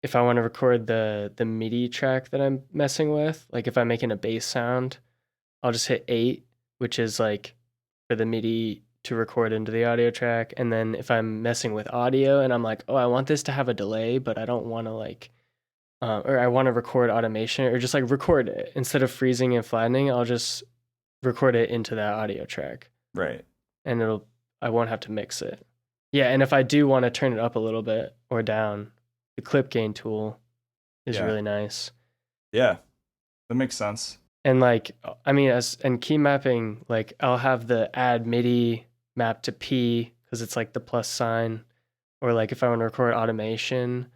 Speaker 2: if I want to record the MIDI track that I'm messing with, like if I'm making a bass sound, I'll just hit 8, which is like for the MIDI to record into the audio track. And then if I'm messing with audio and I'm like, oh, I want this to have a delay, but I don't want to like, or I want to record automation or just like record it instead of freezing and flattening, I'll just record it into that audio track.
Speaker 1: Right.
Speaker 2: And I won't have to mix it. Yeah, and if I do want to turn it up a little bit or down, the clip gain tool is really nice.
Speaker 1: Yeah, that makes sense.
Speaker 2: And like, I mean, and key mapping, like I'll have the add MIDI map to P because it's like the plus sign, or like if I want to record automation,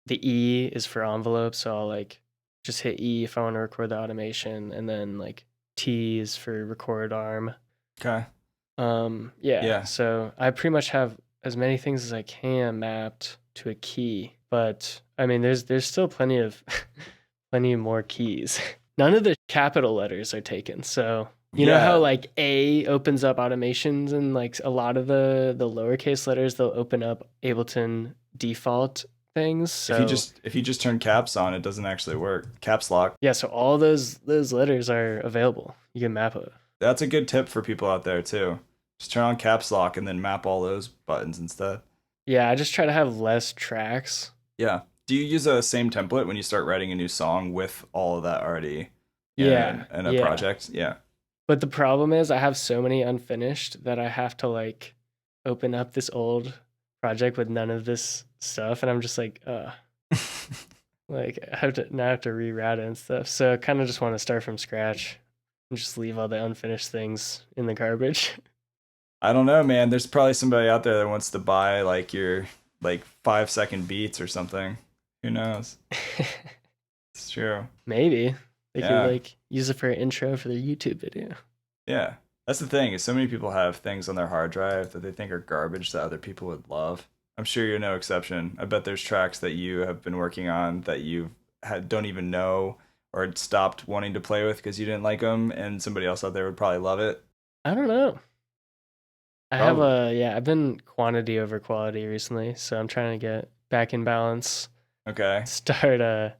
Speaker 2: the E is for envelope, so I'll like just hit E if I want to record the automation, and then like T is for record arm.
Speaker 1: Okay.
Speaker 2: Yeah. So I pretty much have as many things as I can mapped to a key, but I mean, there's still plenty more keys. None of the capital letters are taken. So you know how like A opens up automations, and like a lot of the lowercase letters, they'll open up Ableton default things. So
Speaker 1: if you just turn caps on, it doesn't actually work. Caps lock.
Speaker 2: Yeah, so all those letters are available. You can map it.
Speaker 1: That's a good tip for people out there too. Just turn on caps lock and then map all those buttons instead.
Speaker 2: Yeah, I just try to have less tracks.
Speaker 1: Yeah. Do you use a same template when you start writing a new song with all of that already in a project? Yeah.
Speaker 2: But the problem is I have so many unfinished that I have to like open up this old project with none of this stuff, and I'm just like, like I have to reroute it and stuff. So I kind of just want to start from scratch and just leave all the unfinished things in the garbage.
Speaker 1: I don't know, man. There's probably somebody out there that wants to buy like your like 5-second beats or something. Who knows? It's true.
Speaker 2: Maybe they could like use it for an intro for their YouTube video.
Speaker 1: Yeah. That's the thing, is so many people have things on their hard drive that they think are garbage that other people would love. I'm sure you're no exception. I bet there's tracks that you have been working on that you don't even know or stopped wanting to play with because you didn't like them, and somebody else out there would probably love it.
Speaker 2: I don't know. I've been quantity over quality recently, so I'm trying to get back in balance.
Speaker 1: Okay.
Speaker 2: Start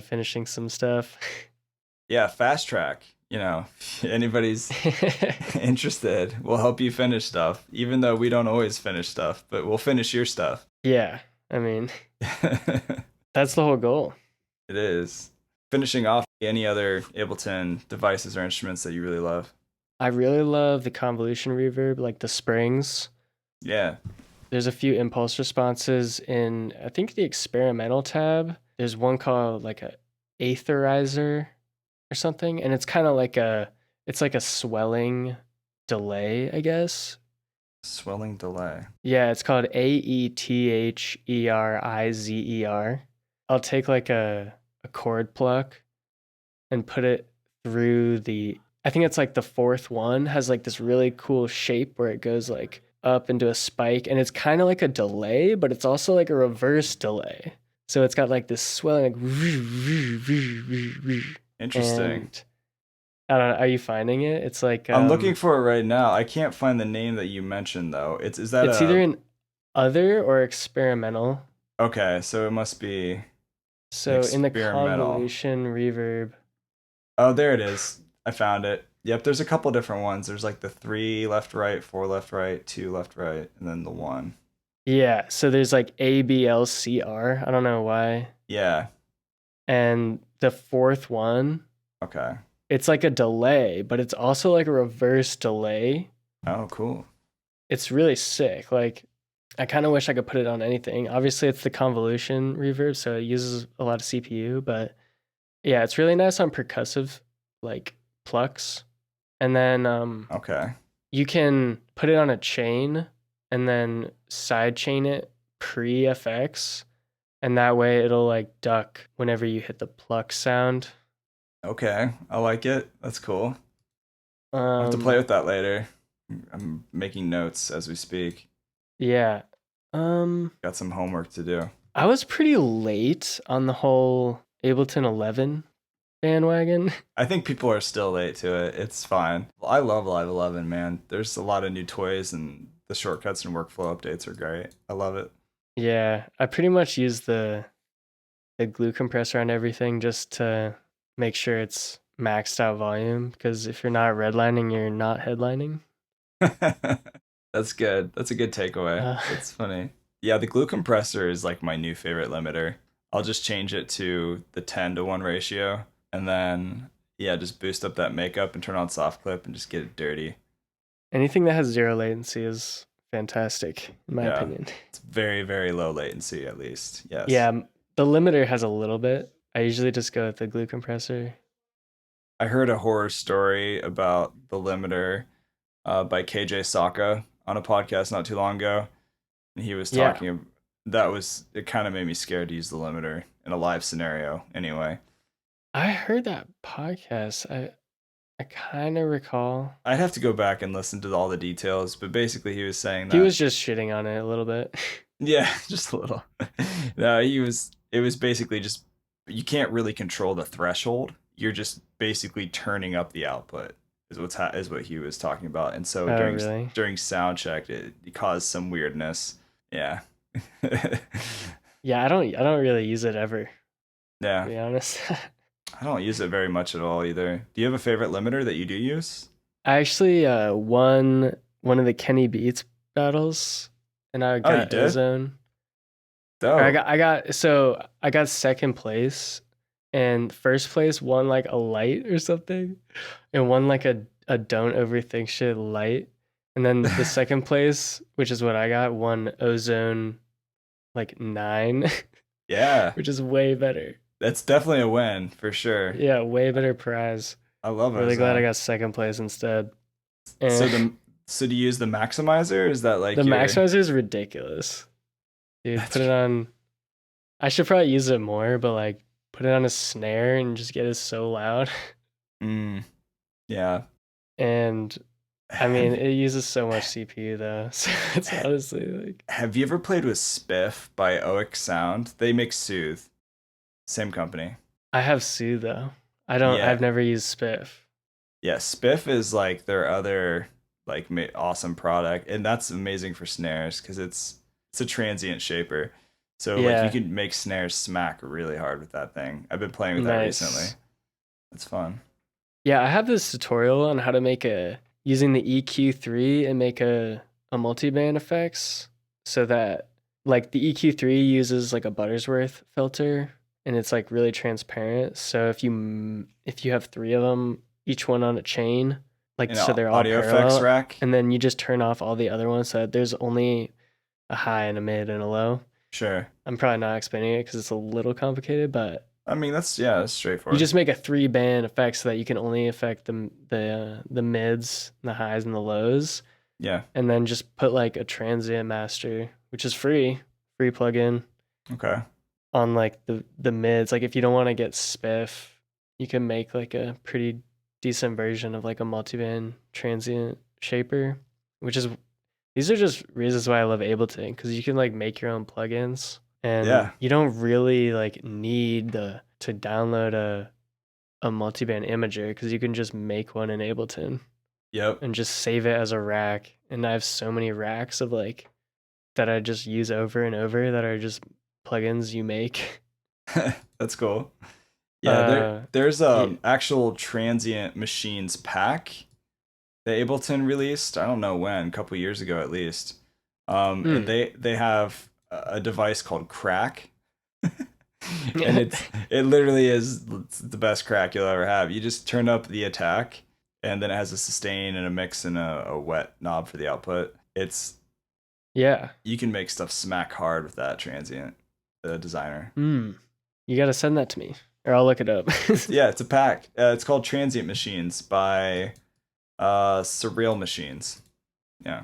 Speaker 2: finishing some stuff.
Speaker 1: Yeah, fast track. You know, if anybody's interested, we'll help you finish stuff, even though we don't always finish stuff, but we'll finish your stuff.
Speaker 2: Yeah, I mean, that's the whole goal.
Speaker 1: It is. Finishing off, any other Ableton devices or instruments that you really love?
Speaker 2: I really love the convolution reverb, like the springs.
Speaker 1: Yeah.
Speaker 2: There's a few impulse responses in, I think, the experimental tab. There's one called like a aetherizer or something, and it's kind of like it's like a swelling delay, I guess.
Speaker 1: Swelling delay.
Speaker 2: Yeah, it's called AETHERIZER. I'll take like a chord pluck and put it through the I think it's like the fourth one has like this really cool shape where it goes like up into a spike, and it's kind of like a delay, but it's also like a reverse delay. So it's got like this swelling, like,
Speaker 1: Interesting.
Speaker 2: and I don't know. Are you finding it? It's like
Speaker 1: I'm looking for it right now. I can't find the name that you mentioned though. Is that
Speaker 2: it's either an other or experimental.
Speaker 1: Okay, so it must be
Speaker 2: So in the
Speaker 1: experimental.
Speaker 2: convolution reverb,
Speaker 1: Oh, there it is. I found it. Yep, there's a couple different ones. There's like the 3 left, right, 4 left, right, 2 left, right, and then the 1.
Speaker 2: yeah. So there's like ABLCR. I don't know why.
Speaker 1: Yeah.
Speaker 2: And the fourth one,
Speaker 1: Okay.
Speaker 2: it's like a delay, but it's also like a reverse delay.
Speaker 1: Oh, cool.
Speaker 2: It's really sick. Like, I kind of wish I could put it on anything. Obviously, it's the convolution reverb, so it uses a lot of CPU, but yeah, it's really nice on percussive like plucks. And then
Speaker 1: Okay.
Speaker 2: you can put it on a chain and then side chain it pre FX, and that way it'll like duck whenever you hit the pluck sound.
Speaker 1: Okay. I like it. That's cool. I'll have to play with that later. I'm making notes as we speak.
Speaker 2: Yeah.
Speaker 1: Got some homework to do.
Speaker 2: I was pretty late on the whole Ableton 11 bandwagon.
Speaker 1: I think people are still late to it. It's fine. I love Live 11, man. There's a lot of new toys, and the shortcuts and workflow updates are great. I love it.
Speaker 2: Yeah, I pretty much use the glue compressor on everything just to make sure it's maxed out volume, because if you're not redlining, you're not headlining.
Speaker 1: That's good. That's a good takeaway. That's funny. Yeah, the glue compressor is like my new favorite limiter. I'll just change it to the 10-to-1 ratio, and then yeah, just boost up that makeup and turn on soft clip and just get it dirty.
Speaker 2: Anything that has zero latency is fantastic, in my opinion.
Speaker 1: It's very, very low latency, at least. Yes.
Speaker 2: Yeah, the limiter has a little bit. I usually just go with the glue compressor.
Speaker 1: I heard a horror story about the limiter by KJ Saka on a podcast not too long ago. And he was talking, it kind of made me scared to use the limiter in a live scenario anyway.
Speaker 2: I heard that podcast. I kind of recall.
Speaker 1: I'd have to go back and listen to all the details, but basically he was saying that
Speaker 2: he was just shitting on it a little bit.
Speaker 1: Yeah, just a little. No, it was basically just, you can't really control the threshold. You're just basically turning up the output is what he was talking about. And so during sound check, it caused some weirdness. Yeah.
Speaker 2: Yeah, I don't really use it ever.
Speaker 1: Yeah.
Speaker 2: To be honest.
Speaker 1: I don't use it very much at all either. Do you have a favorite limiter that you do use?
Speaker 2: I actually won one of the Kenny Beats battles, and I got Ozone.
Speaker 1: Oh.
Speaker 2: I got second place, and first place won like a light or something, and won like a don't overthink shit light, and then the second place, which is what I got, won Ozone like 9.
Speaker 1: Yeah.
Speaker 2: Which is way better.
Speaker 1: That's definitely a win for sure.
Speaker 2: Yeah, way better prize.
Speaker 1: I love it.
Speaker 2: Really glad I got second place instead.
Speaker 1: And so do you use the maximizer? Is that like
Speaker 2: the maximizer is ridiculous, dude? Put it on. I should probably use it more, but like put it on a snare and just get it so loud.
Speaker 1: Yeah.
Speaker 2: And I mean, it uses so much CPU though, so it's honestly like.
Speaker 1: Have you ever played with Spiff by OX Sound? They make Soothe. Same company.
Speaker 2: I have Soothe though. I don't. Yeah. I've never used Spiff.
Speaker 1: Yeah, Spiff is like their other like awesome product, and that's amazing for snares because it's a transient shaper. So like you can make snares smack really hard with that thing. I've been playing with that recently. It's fun. Yeah,
Speaker 2: I have this tutorial on how to make using the EQ3 and make a multi-band effects, so that like the EQ3 uses like a Buttersworth filter, and it's like really transparent. So if you have 3 of them, each one on a chain, like so they're all
Speaker 1: audio
Speaker 2: parallel,
Speaker 1: effects rack,
Speaker 2: and then you just turn off all the other ones so that there's only a high and a mid and a low.
Speaker 1: Sure.
Speaker 2: I'm probably not explaining it because it's a little complicated, but
Speaker 1: I mean that's straightforward.
Speaker 2: You just make a 3-band effect so that you can only affect the mids, the highs, and the lows.
Speaker 1: Yeah.
Speaker 2: And then just put like a transient master, which is free plugin.
Speaker 1: Okay.
Speaker 2: On like the mids, like if you don't want to get spiff, you can make like a pretty decent version of like a multiband transient shaper, which is these are just reasons why I love Ableton, because you can like make your own plugins and you don't really like need to download a multiband imager, because you can just make one in Ableton.
Speaker 1: Yep.
Speaker 2: And just save it as a rack. And I have so many racks of like that I just use over and over that are just plugins you make.
Speaker 1: That's cool. Yeah, there's actual Transient Machines pack that Ableton released. I don't know when, a couple years ago at least. And they have a device called Crack. And it literally is the best crack you'll ever have. You just turn up the attack, and then it has a sustain and a mix and a wet knob for the output. You can make stuff smack hard with that Transient, the designer.
Speaker 2: You got to send that to me, or I'll look it up.
Speaker 1: Yeah, it's a pack. It's called Transient Machines by Surreal Machines. Yeah.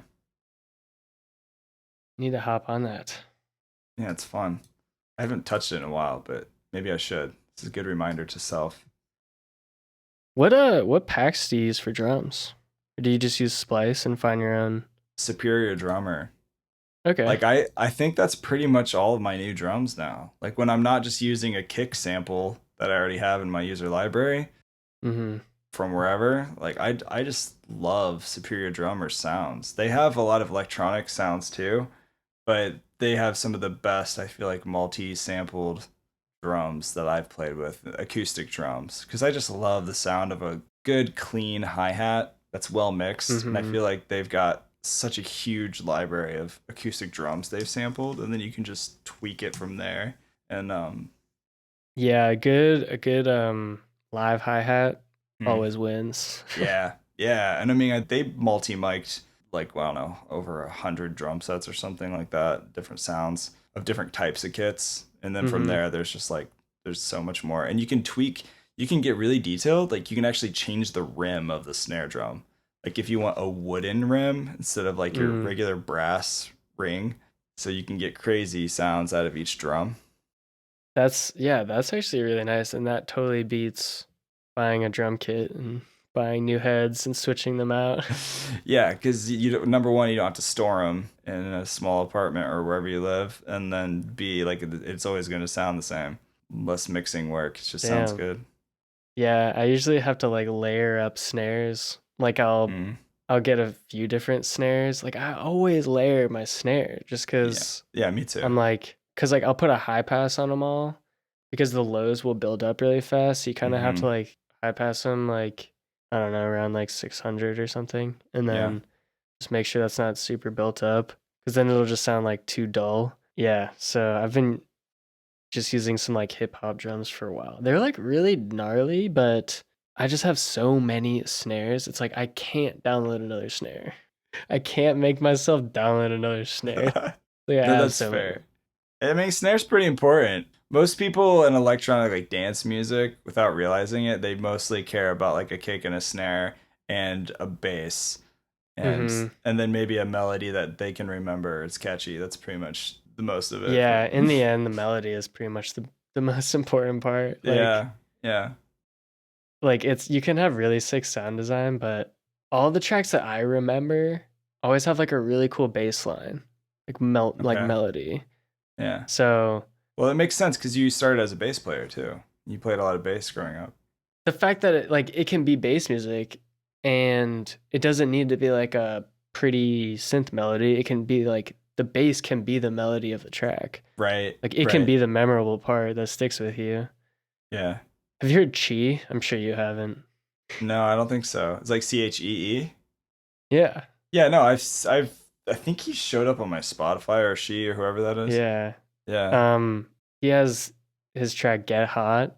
Speaker 2: Need to hop on that.
Speaker 1: Yeah, it's fun. I haven't touched it in a while, but maybe I should. It's a good reminder to self.
Speaker 2: What packs do you use for drums? Or do you just use Splice and find your own?
Speaker 1: Superior Drummer.
Speaker 2: Okay.
Speaker 1: Like I think that's pretty much all of my new drums now. Like when I'm not just using a kick sample that I already have in my user library from wherever, like I just love Superior Drummer sounds. They have a lot of electronic sounds too, but they have some of the best, I feel like, multi-sampled drums that I've played with, acoustic drums, because I just love the sound of a good clean hi-hat that's well mixed. And I feel like they've got such a huge library of acoustic drums they've sampled, and then you can just tweak it from there. And
Speaker 2: a good live hi-hat always wins.
Speaker 1: yeah, and I mean they multi-mic'd like, well, I don't know, over 100 drum sets or something like that, different sounds of different types of kits. And then from there, there's just like, there's so much more. And you can tweak, you can get really detailed. Like you can actually change the rim of the snare drum. Like if you want a wooden rim instead of like your regular brass ring, so you can get crazy sounds out of each drum.
Speaker 2: That's actually really nice. And that totally beats buying a drum kit and buying new heads and switching them out.
Speaker 1: Yeah, because number one, you don't have to store them in a small apartment or wherever you live, and then B, like it's always going to sound the same. Less mixing work. It just sounds good.
Speaker 2: Yeah, I usually have to like layer up snares. Like I'll get a few different snares. Like I always layer my snare just because.
Speaker 1: Yeah, me too.
Speaker 2: I'm like, because like I'll put a high pass on them all, because the lows will build up really fast. So you kind of have to like high pass them like, I don't know, around like 600 or something. And then just make sure that's not super built up, because then it'll just sound like too dull. Yeah. So I've been just using some like hip hop drums for a while. They're like really gnarly, but I just have so many snares. It's like I can't download another snare. I can't make myself download another snare.
Speaker 1: That's fair. I mean, snare's pretty important. Most people in electronic like dance music, without realizing it, they mostly care about like a kick and a snare and a bass, and then maybe a melody that they can remember. It's catchy. That's pretty much the most of it.
Speaker 2: Yeah, in the end, the melody is pretty much the most important part. Like,
Speaker 1: yeah.
Speaker 2: Like you can have really sick sound design, but all the tracks that I remember always have like a really cool bass line, like melody.
Speaker 1: Yeah.
Speaker 2: So.
Speaker 1: Well, it makes sense because you started as a bass player too. You played a lot of bass growing up.
Speaker 2: The fact that it can be bass music, and it doesn't need to be like a pretty synth melody. It can be like the bass can be the melody of the track.
Speaker 1: Right.
Speaker 2: Like it can be the memorable part that sticks with you.
Speaker 1: Yeah.
Speaker 2: Have you heard Chi? I'm sure you haven't.
Speaker 1: No, I don't think so. It's like Chee.
Speaker 2: Yeah.
Speaker 1: Yeah, no, I think he showed up on my Spotify, or she, or whoever that is.
Speaker 2: Yeah.
Speaker 1: Yeah.
Speaker 2: He has his track "Get Hot."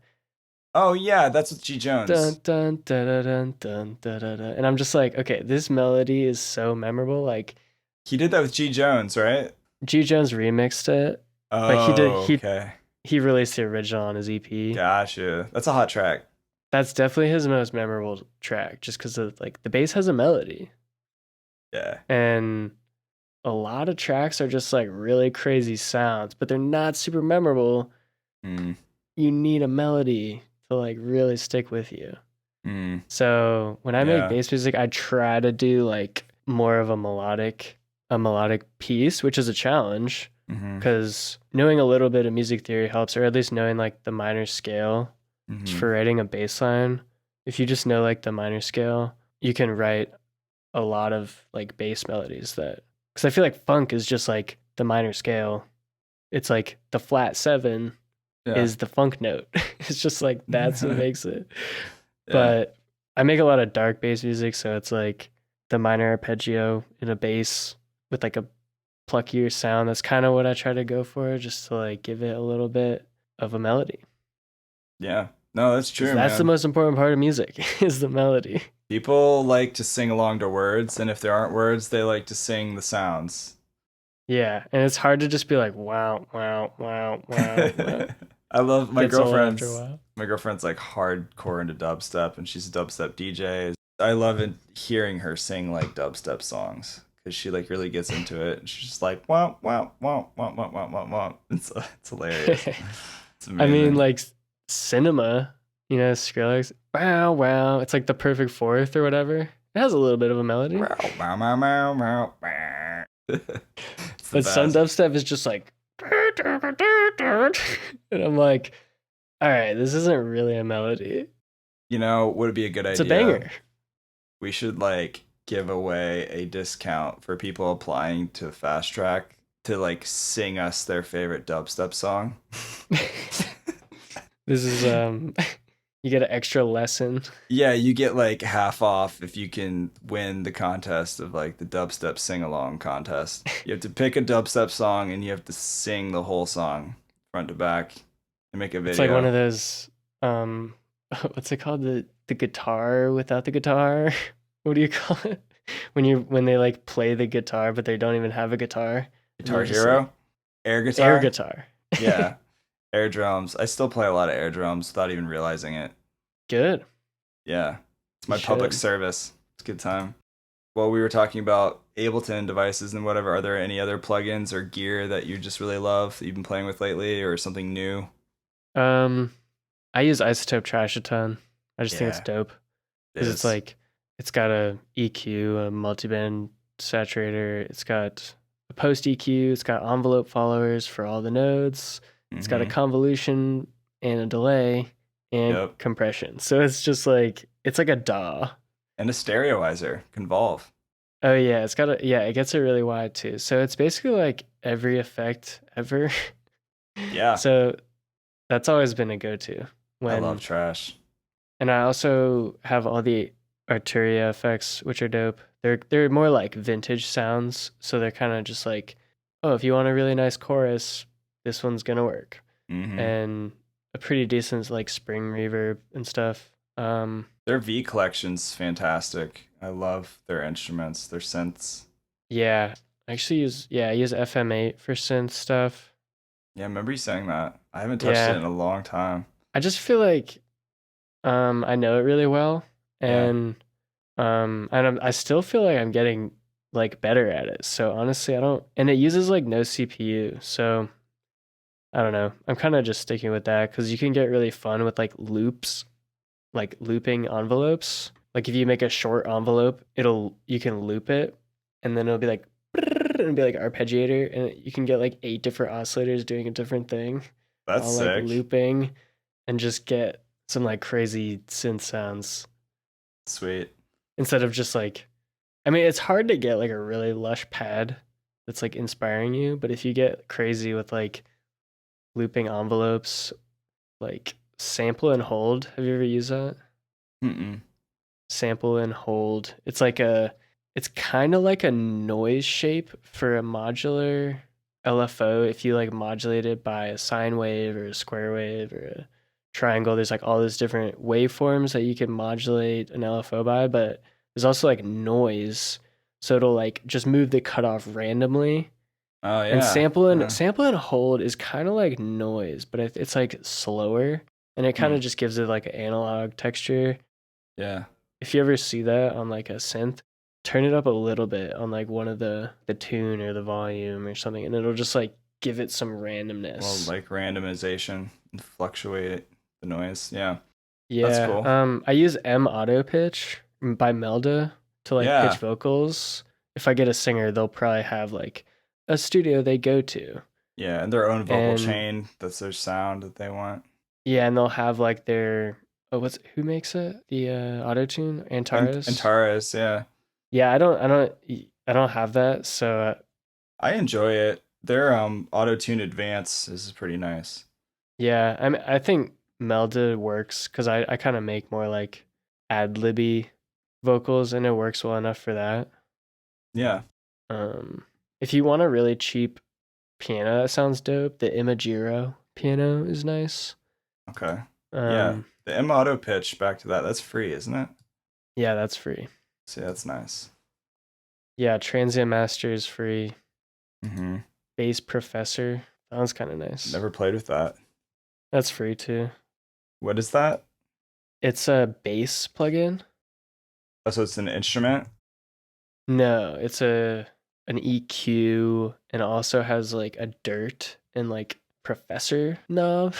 Speaker 1: Oh yeah, that's with G Jones.
Speaker 2: Dun, dun, dun, dun, dun, dun, dun, dun, dun. And I'm just like, okay, this melody is so memorable. Like
Speaker 1: he did that with G Jones, right?
Speaker 2: G Jones remixed it.
Speaker 1: Oh,
Speaker 2: but he released the original on his EP.
Speaker 1: Gotcha. That's a hot track.
Speaker 2: That's definitely his most memorable track, just because of like the bass has a melody.
Speaker 1: Yeah.
Speaker 2: And a lot of tracks are just like really crazy sounds, but they're not super memorable. You need a melody to like really stick with you.
Speaker 1: Mm,
Speaker 2: So when I make
Speaker 1: yeah.
Speaker 2: bass music, I try to do like more of a melodic piece, which is a challenge
Speaker 1: Mm-hmm.
Speaker 2: because knowing a little bit of music theory helps, or at least knowing like the minor scale
Speaker 1: Mm-hmm.
Speaker 2: for writing a bass line. If you just know like the minor scale, you can write a lot of like bass melodies that, because I feel like funk is just like the minor scale. It's like the flat seven
Speaker 1: Yeah.
Speaker 2: is the funk note. It's just like that's what makes it.
Speaker 1: Yeah.
Speaker 2: But I make a lot of dark bass music, so it's like the minor arpeggio in a bass with like a pluckier sound. That's kind of what I try to go for, just to like give it a little bit of a melody.
Speaker 1: Yeah. No, that's
Speaker 2: Because
Speaker 1: true,
Speaker 2: that's the
Speaker 1: man.
Speaker 2: most important part of music is the melody.
Speaker 1: People like to sing along to words, and if there aren't words, they like to sing the sounds.
Speaker 2: Yeah, and it's hard to just be like wow, wow, wow, wow, wow.
Speaker 1: I love
Speaker 2: Gets old after a while.
Speaker 1: my girlfriend's like hardcore into dubstep, and she's a dubstep DJ. I love it hearing her sing like dubstep songs because she like really gets into it. And she's just like wow wow wow wow wow wow wow wow. It's hilarious. It's
Speaker 2: I mean,
Speaker 1: amazing.
Speaker 2: like cinema, Skrillex, wow, wow. It's like the perfect fourth or whatever. It has a little bit of a melody,
Speaker 1: Wow wow wow wow wow. Wow. It's the
Speaker 2: but some
Speaker 1: best.
Speaker 2: dubstep is just like, and I'm like, all right, this isn't really a melody.
Speaker 1: You know, would it be a good
Speaker 2: It's a
Speaker 1: idea?
Speaker 2: banger.
Speaker 1: We should like give away a discount for people applying to Fast Track to like sing us their favorite dubstep song.
Speaker 2: This is you get an extra lesson.
Speaker 1: Yeah, you get like half off if you can win the contest of like the dubstep sing along contest. You have to pick a dubstep song and you have to sing the whole song front to back and make a
Speaker 2: It's like one
Speaker 1: video.
Speaker 2: of those what's it called? The guitar without the guitar. What do you call it? When they like play the guitar but they don't even have a guitar and
Speaker 1: Guitar
Speaker 2: they're just like
Speaker 1: Hero, air
Speaker 2: air
Speaker 1: guitar.
Speaker 2: guitar.
Speaker 1: Yeah, air drums. I still play a lot of air drums without even realizing it.
Speaker 2: Good.
Speaker 1: Yeah, it's
Speaker 2: You
Speaker 1: my public
Speaker 2: should.
Speaker 1: service. It's a good time. Well, we were talking about Ableton devices and whatever. Are there any other plugins or gear that you just really love that you've been playing with lately, or something new?
Speaker 2: Um I use Isotope Trash a ton. I just think it's
Speaker 1: Yeah,
Speaker 2: dope
Speaker 1: it
Speaker 2: because it's
Speaker 1: is.
Speaker 2: like it's got a EQ, a multiband saturator, it's got a post EQ, it's got envelope followers for all the nodes, it's got a
Speaker 1: Mm-hmm.
Speaker 2: convolution and a delay and
Speaker 1: Yep.
Speaker 2: compression. So it's just like it's like a DAW.
Speaker 1: And a stereoizer, Convolve.
Speaker 2: Oh yeah, it gets it really wide too. So it's basically like every effect ever.
Speaker 1: Yeah,
Speaker 2: So that's always been a go-to
Speaker 1: I love
Speaker 2: when
Speaker 1: trash.
Speaker 2: and I also have all the Arturia effects, which are dope. They're more like vintage sounds, so they're kind of just like, oh, if you want a really nice chorus, this one's gonna work,
Speaker 1: Mm-hmm.
Speaker 2: and a pretty decent like spring reverb and stuff.
Speaker 1: Their V collection's fantastic. I love their instruments, their synths.
Speaker 2: Yeah, I use FM8 for synth stuff.
Speaker 1: Yeah, I remember you saying that. I haven't touched it
Speaker 2: Yeah,
Speaker 1: in a long time.
Speaker 2: I just feel like I know it really well,
Speaker 1: Yeah.
Speaker 2: and I still feel like I'm getting like better at it. So honestly, I don't, and it uses like no CPU. So I don't know. I'm kind of just sticking with that because you can get really fun with like loops, like looping envelopes. Like if you make a short envelope, you can loop it, and then it'll be like and it'll be like arpeggiator, and you can get like 8 different oscillators doing a different thing,
Speaker 1: That's
Speaker 2: all like
Speaker 1: sick.
Speaker 2: looping, and just get some like crazy synth sounds
Speaker 1: Sweet.
Speaker 2: instead of just like I mean, it's hard to get like a really lush pad that's like inspiring you, but if you get crazy with like looping envelopes, like sample and hold, have you ever used that?
Speaker 1: Mm-mm.
Speaker 2: Sample and hold. It's kind of like a noise shape for a modular LFO if you like modulate it by a sine wave or a square wave or a triangle. There's like all those different waveforms that you can modulate an LFO by, but there's also like noise. So it'll like just move the cutoff randomly.
Speaker 1: Oh
Speaker 2: And
Speaker 1: yeah. Yeah.
Speaker 2: sample and hold is kind of like noise, but it's like slower and it kind
Speaker 1: Hmm.
Speaker 2: of just gives it like an analog texture.
Speaker 1: Yeah.
Speaker 2: If you ever see that on like a synth, turn it up a little bit on like one of the tune or the volume or something, and it'll just like give it some
Speaker 1: Well,
Speaker 2: randomness.
Speaker 1: like randomization and fluctuate the noise. Yeah. That's
Speaker 2: Yeah.
Speaker 1: cool.
Speaker 2: I use M Auto Pitch by Melda to like pitch
Speaker 1: Yeah.
Speaker 2: vocals. If I get a singer, they'll probably have like a studio they go to.
Speaker 1: Yeah, and their own vocal
Speaker 2: And
Speaker 1: chain. That's their sound that they want.
Speaker 2: yeah, and they'll have like their who makes it? The auto tune?
Speaker 1: And
Speaker 2: Antares?
Speaker 1: Taurus, yeah.
Speaker 2: Yeah, I don't have that, so
Speaker 1: I enjoy it. Their auto tune advance is pretty nice.
Speaker 2: yeah, I think Melda works because I kind of make more like ad-libby vocals and it works well enough for that.
Speaker 1: Yeah.
Speaker 2: Um, if you want a really cheap piano that sounds dope, the Imagiro piano is nice.
Speaker 1: Okay. Yeah.
Speaker 2: Um,
Speaker 1: The M auto pitch, back to that. That's free, isn't it?
Speaker 2: yeah, that's free.
Speaker 1: See, that's nice.
Speaker 2: Yeah, Transient Master is free.
Speaker 1: Mm-hmm.
Speaker 2: Bass Professor, that one's kind of nice.
Speaker 1: Never played with that.
Speaker 2: That's free too.
Speaker 1: What is that?
Speaker 2: It's a bass plugin.
Speaker 1: Oh, so it's an instrument?
Speaker 2: No, it's an EQ and it also has like a dirt and like professor knob.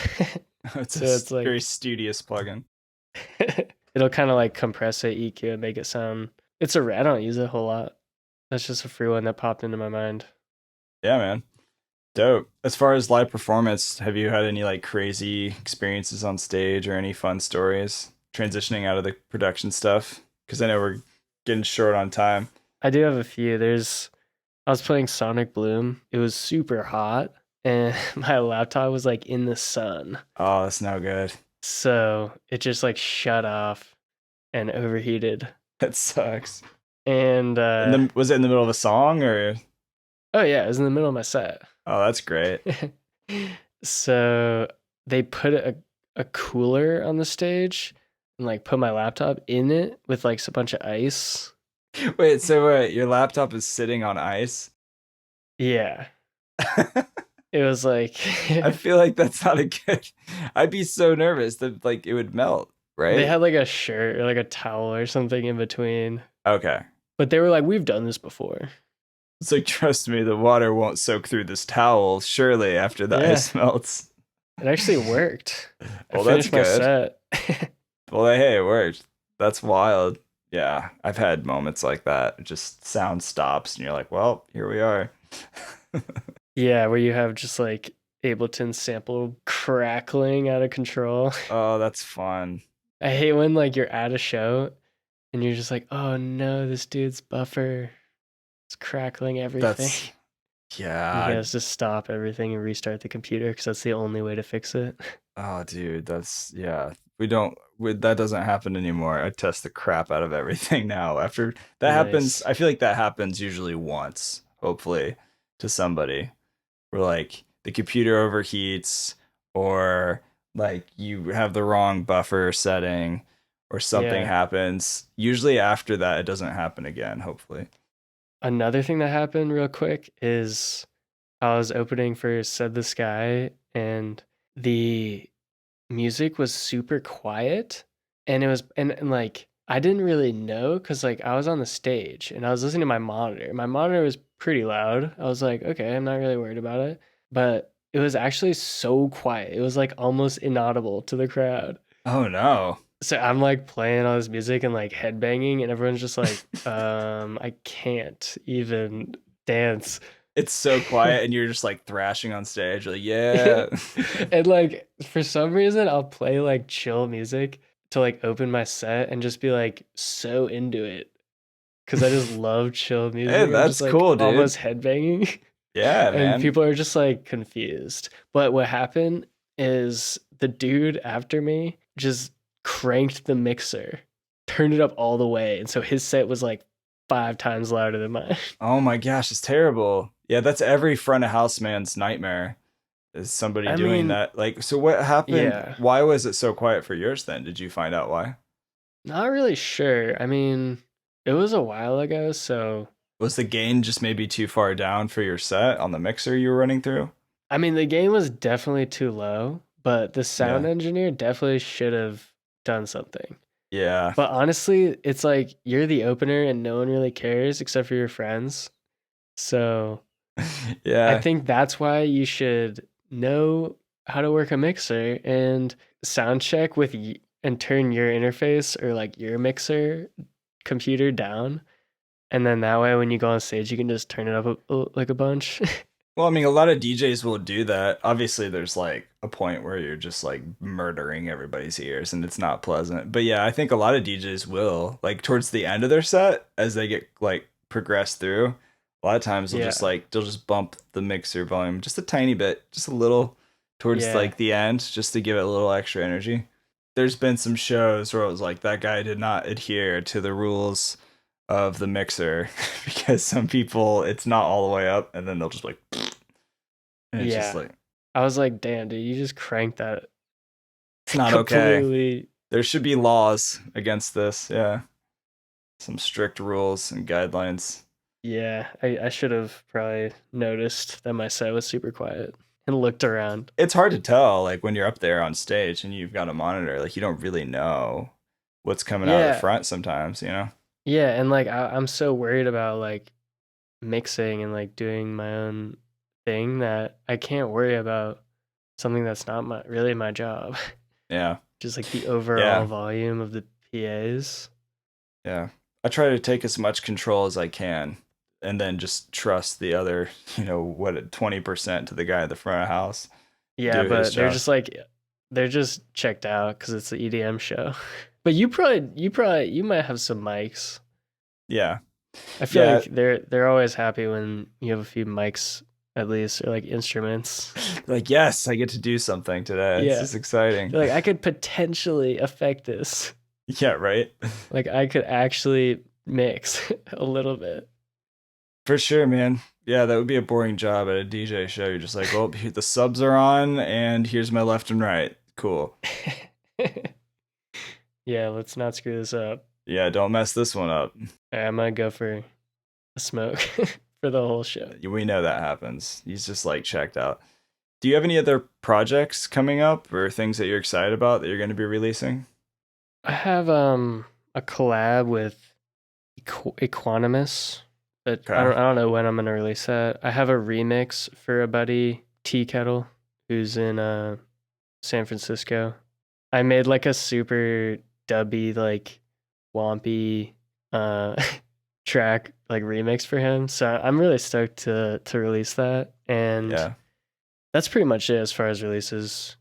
Speaker 1: It's
Speaker 2: So
Speaker 1: a
Speaker 2: it's like
Speaker 1: very studious plugin.
Speaker 2: it'll kind of like compress a EQ and make it sound. I don't use it a whole lot. That's just a free one that popped into my mind.
Speaker 1: Yeah, man. Dope. As far as live performance, have you had any like crazy experiences on stage or any fun stories transitioning out of the production stuff? Because I know we're getting short on time.
Speaker 2: I do have a few. I was playing Sonic Bloom. It was super hot and my laptop was like in the sun.
Speaker 1: Oh, that's no good.
Speaker 2: So it just like shut off and overheated.
Speaker 1: That sucks.
Speaker 2: And
Speaker 1: Was it in the middle of a song or?
Speaker 2: oh yeah, it was in the middle of my set.
Speaker 1: Oh, that's great.
Speaker 2: So they put a cooler on the stage and like put my laptop in it with like a bunch of ice.
Speaker 1: Wait, so your laptop is sitting on ice?
Speaker 2: Yeah. It was like
Speaker 1: I feel like that's not a good. I'd be so nervous that like it would melt, right?
Speaker 2: they had like a shirt or like a towel or something in between.
Speaker 1: Okay.
Speaker 2: But they were like, we've done this before.
Speaker 1: It's like, trust me, the water won't soak through this towel, surely, after the
Speaker 2: Yeah.
Speaker 1: ice melts.
Speaker 2: It actually worked.
Speaker 1: Well,
Speaker 2: I
Speaker 1: that's
Speaker 2: finished my
Speaker 1: good.
Speaker 2: set.
Speaker 1: Well, hey, it worked. That's wild. Yeah, I've had moments like that. It just sound stops, and you're like, well, here we are.
Speaker 2: Yeah, where you have just like Ableton sample crackling out of control.
Speaker 1: Oh, that's fun.
Speaker 2: I hate when like you're at a show and you're just like, oh no, this dude's buffer is crackling everything.
Speaker 1: That's,
Speaker 2: He
Speaker 1: yeah.
Speaker 2: has to stop everything and restart the computer because that's the only way to fix it.
Speaker 1: Oh, dude, that's, yeah. That doesn't happen anymore. I test the crap out of everything now. After that happens,
Speaker 2: Nice.
Speaker 1: I feel like that happens usually once, hopefully, to somebody. Where like the computer overheats or like you have the wrong buffer setting or something
Speaker 2: Yeah.
Speaker 1: happens. Usually after that it doesn't happen again, hopefully.
Speaker 2: Another thing that happened real quick is I was opening for Said the Sky and the music was super quiet and it was and like I didn't really know because like I was on the stage and I was listening to my monitor. My monitor was pretty loud. I was like, okay, I'm not really worried about it. But it was actually so quiet. It was like almost inaudible to the crowd.
Speaker 1: Oh no.
Speaker 2: So I'm like playing all this music and like headbanging and everyone's just like, I can't even dance.
Speaker 1: It's so quiet and you're just like thrashing on stage, like, yeah.
Speaker 2: And like for some reason I'll play like chill music to like open my set and just be like so into it because I just love chill music.
Speaker 1: Hey,
Speaker 2: I'm
Speaker 1: that's
Speaker 2: just, like,
Speaker 1: cool, dude.
Speaker 2: almost headbanging.
Speaker 1: Yeah,
Speaker 2: And
Speaker 1: man.
Speaker 2: people are just like confused. But what happened is the dude after me just cranked the mixer, turned it up all the way. And so his set was like 5 times louder than mine.
Speaker 1: Oh my gosh, it's terrible. Yeah, that's every front of house man's nightmare. Is somebody
Speaker 2: I
Speaker 1: doing
Speaker 2: mean,
Speaker 1: that? Like, so what happened?
Speaker 2: yeah,
Speaker 1: Why was it so quiet for yours then? Did you find out why?
Speaker 2: not really sure. I mean, it was a while ago, so
Speaker 1: Was the gain just maybe too far down for your set on the mixer you were running through?
Speaker 2: I mean, the gain was definitely too low, but the sound
Speaker 1: Yeah.
Speaker 2: engineer definitely should have done something.
Speaker 1: Yeah.
Speaker 2: But honestly, it's like you're the opener and no one really cares except for your friends. So I
Speaker 1: Yeah.
Speaker 2: think that's why you should know how to work a mixer and sound check with and turn your interface or like your mixer computer down. And then that way, when you go on stage, you can just turn it up like a bunch.
Speaker 1: Well, I mean, a lot of DJs will do that. Obviously, there's like a point where you're just like murdering everybody's ears and it's not pleasant. But yeah, I think a lot of DJs will, like towards the end of their set, as they get like progress through, a lot of times they'll just like, they'll just bump the mixer volume just a tiny bit, just a little towards like the end, just to give it a little extra energy. There's been some shows where it was like that guy did not adhere to the rules of the mixer because some people, it's not all the way up and then they'll just like, and it's just like,
Speaker 2: I was like, damn, dude, you just cranked that.
Speaker 1: It's not okay. There should be laws against this. Yeah. Some strict rules and guidelines.
Speaker 2: Yeah, I should have probably noticed that my set was super quiet and looked around.
Speaker 1: It's hard to tell, like when you're up there on stage and you've got a monitor, like you don't really know what's coming out of the front sometimes, you know?
Speaker 2: Yeah, and like I'm so worried about like mixing and like doing my own thing that I can't worry about something that's not really my job.
Speaker 1: Yeah.
Speaker 2: Just like the overall volume of the PAs.
Speaker 1: Yeah. I try to take as much control as I can and then just trust the other, 20% to the guy at the front of the house.
Speaker 2: Yeah, but they're just checked out because it's the EDM show. But you might have some mics.
Speaker 1: Yeah.
Speaker 2: I feel like they're always happy when you have a few mics at least, or like instruments.
Speaker 1: Like, yes, I get to do something today. Yeah. This is exciting.
Speaker 2: They're like, I could potentially affect this.
Speaker 1: Yeah, right?
Speaker 2: Like I could actually mix a little bit.
Speaker 1: For sure, man. Yeah, that would be a boring job at a DJ show. You're just like, well, the subs are on and here's my left and right. Cool.
Speaker 2: Yeah, let's not screw this up.
Speaker 1: Yeah, don't mess this one up.
Speaker 2: I might go for a smoke for the whole show.
Speaker 1: We know that happens. He's just like checked out. Do you have any other projects coming up or things that you're excited about that you're going to be releasing?
Speaker 2: I have a collab with Equanimous, but I don't know when I'm going to release that. I have a remix for a buddy, Tea Kettle, who's in San Francisco. I made like a super dubby, like wompy track, like remix for him. So I'm really stoked to release that. And that's pretty much it as far as releases.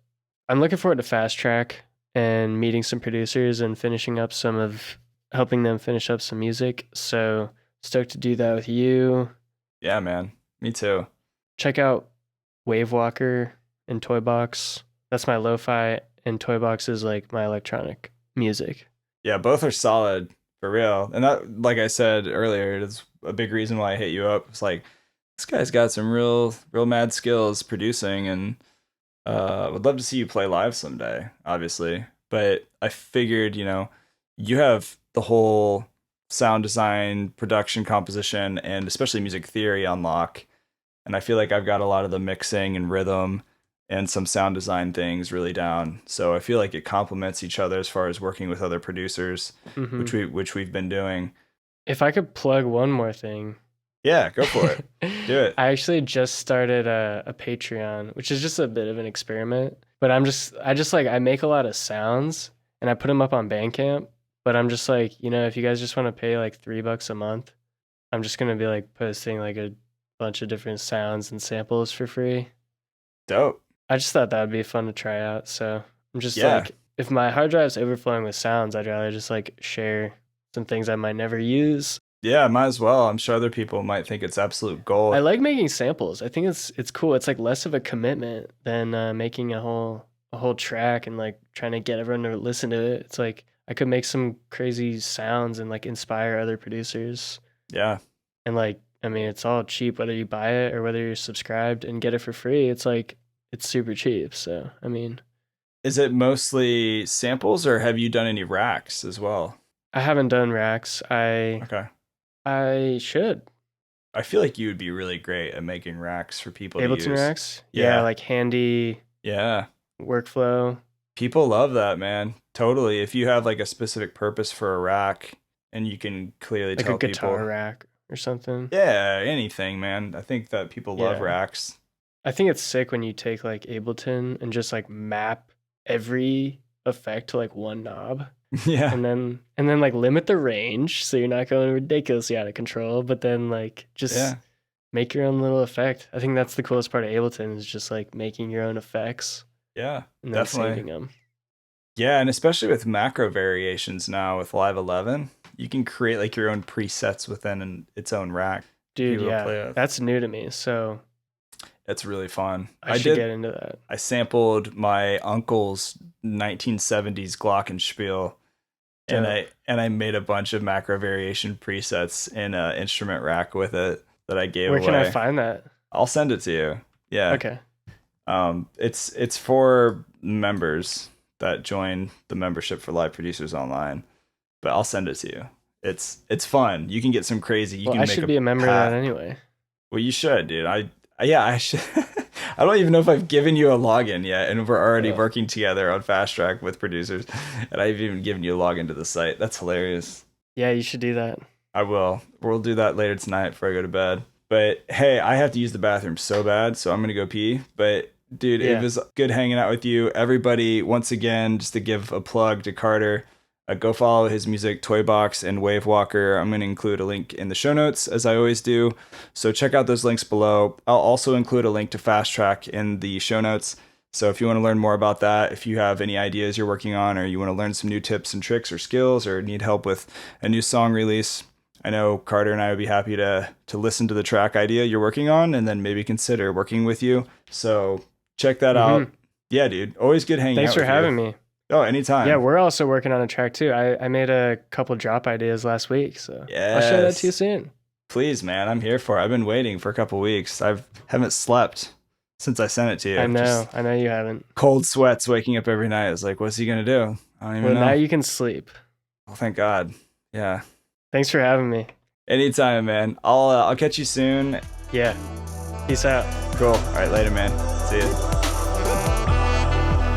Speaker 2: I'm looking forward to Fast Track and meeting some producers and helping them finish up some music. So stoked to do that with you.
Speaker 1: Yeah, man. Me too.
Speaker 2: Check out Wavewalker and Toy Box. That's my lo-fi, and Toy Box is like my electronic music.
Speaker 1: Yeah, both are solid for real. And that, like I said earlier, it's a big reason why I hit you up. It's like, this guy's got some real mad skills producing, and would love to see you play live someday, obviously. But I figured, you have the whole sound design, production, composition, and especially music theory on lock. And I feel like I've got a lot of the mixing and rhythm and some sound design things really down. So I feel like it complements each other as far as working with other producers, which we've been doing. If I could plug one more thing. Yeah, go for it. Do it. I actually just started a Patreon, which is just a bit of an experiment. But I make a lot of sounds and I put them up on Bandcamp. But I'm just like, if you guys just want to pay like $3 a month, I'm just going to be like posting like a bunch of different sounds and samples for free. Dope. I just thought that would be fun to try out. So I'm just like, if my hard drive's overflowing with sounds, I'd rather just like share some things I might never use. Yeah, might as well. I'm sure other people might think it's absolute gold. I like making samples. I think it's cool. It's like less of a commitment than making a whole track and like trying to get everyone to listen to it. It's like I could make some crazy sounds and like inspire other producers. Yeah. And like, I mean, it's all cheap, whether you buy it or whether you're subscribed and get it for free. It's like, it's super cheap. So, I mean. Is it mostly samples or have you done any racks as well? I haven't done racks. I should. I feel like you would be really great at making racks for people to use. Ableton racks? Yeah, like handy. Yeah. Workflow. People love that, man. Totally. If you have like a specific purpose for a rack and you can clearly tell people. Like a guitar rack or something. Yeah, anything, man. I think that people love racks. I think it's sick when you take like Ableton and just like map every
Speaker 2: effect to like one knob.
Speaker 1: Yeah.
Speaker 2: And then like limit the range so you're not going ridiculously out of control, but then like just make your own little effect. I think that's the coolest part of Ableton is just like making your own effects.
Speaker 1: Yeah,
Speaker 2: and then
Speaker 1: definitely.
Speaker 2: saving them.
Speaker 1: Yeah, and especially with macro variations now with Live 11, you can create like your own presets within its own rack.
Speaker 2: Dude, yeah, that's new to me. So
Speaker 1: it's really fun.
Speaker 2: I should get into that.
Speaker 1: I sampled my uncle's 1970s Glockenspiel, and I made a bunch of macro variation presets in an instrument rack with it that I gave away.
Speaker 2: Where can I find that?
Speaker 1: I'll send it to you. Yeah.
Speaker 2: Okay.
Speaker 1: It's for members that join the membership for Live Producers Online, but I'll send it to you. It's fun. You can get some crazy.
Speaker 2: I should be a member of that anyway.
Speaker 1: Well, you should, dude. I should. I don't even know if I've given you a login yet, and we're already working together on Fast Track with producers, and I've even given you a login to the site. That's hilarious.
Speaker 2: Yeah, you should do that.
Speaker 1: I will. We'll do that later tonight before I go to bed. But hey, I have to use the bathroom so bad, so I'm gonna go pee. But dude, it was good hanging out with you. Everybody, once again, just to give a plug to Carter, go follow his music, Toy Box and Wavewalker. I'm going to include a link in the show notes, as I always do. So check out those links below. I'll also include a link to Fast Track in the show notes. So if you want to learn more about that, if you have any ideas you're working on, or you want to learn some new tips and tricks or skills, or need help with a new song release, I know Carter and I would be happy to listen to the track idea you're working on and then maybe consider working with you. So check that out. Yeah, dude. Always good hanging out with you.
Speaker 2: Thanks for having me.
Speaker 1: Oh, anytime.
Speaker 2: Yeah, we're also working on a track too. I made a couple drop ideas last week, so I'll share that to you soon.
Speaker 1: Please, man. I'm here for it. I've been waiting for a couple weeks. I haven't slept since I sent it to you.
Speaker 2: I know you haven't.
Speaker 1: Cold sweats waking up every night. I was like, what's he going to do? I don't even know.
Speaker 2: Now you can sleep.
Speaker 1: Well, thank God. Yeah.
Speaker 2: Thanks for having me.
Speaker 1: Anytime, man. I'll catch you soon.
Speaker 2: Yeah. Peace out.
Speaker 1: Cool. All right, later, man. See ya.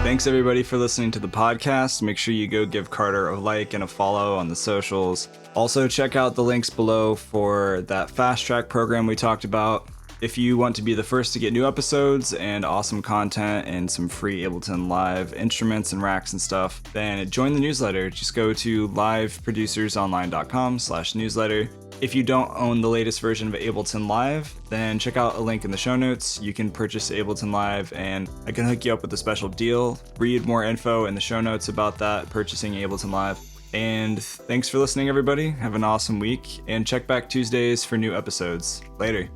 Speaker 1: Thanks everybody for listening to the podcast. Make sure you go give Carter a like and a follow on the socials. Also check out the links below for that Fast Track program we talked about. If you want to be the first to get new episodes and awesome content and some free Ableton Live instruments and racks and stuff, then join the newsletter. Just go to liveproducersonline.com/newsletter. If you don't own the latest version of Ableton Live, then check out a link in the show notes. You can purchase Ableton Live and I can hook you up with a special deal. Read more info in the show notes about that, purchasing Ableton Live. And thanks for listening, everybody. Have an awesome week and check back Tuesdays for new episodes. Later.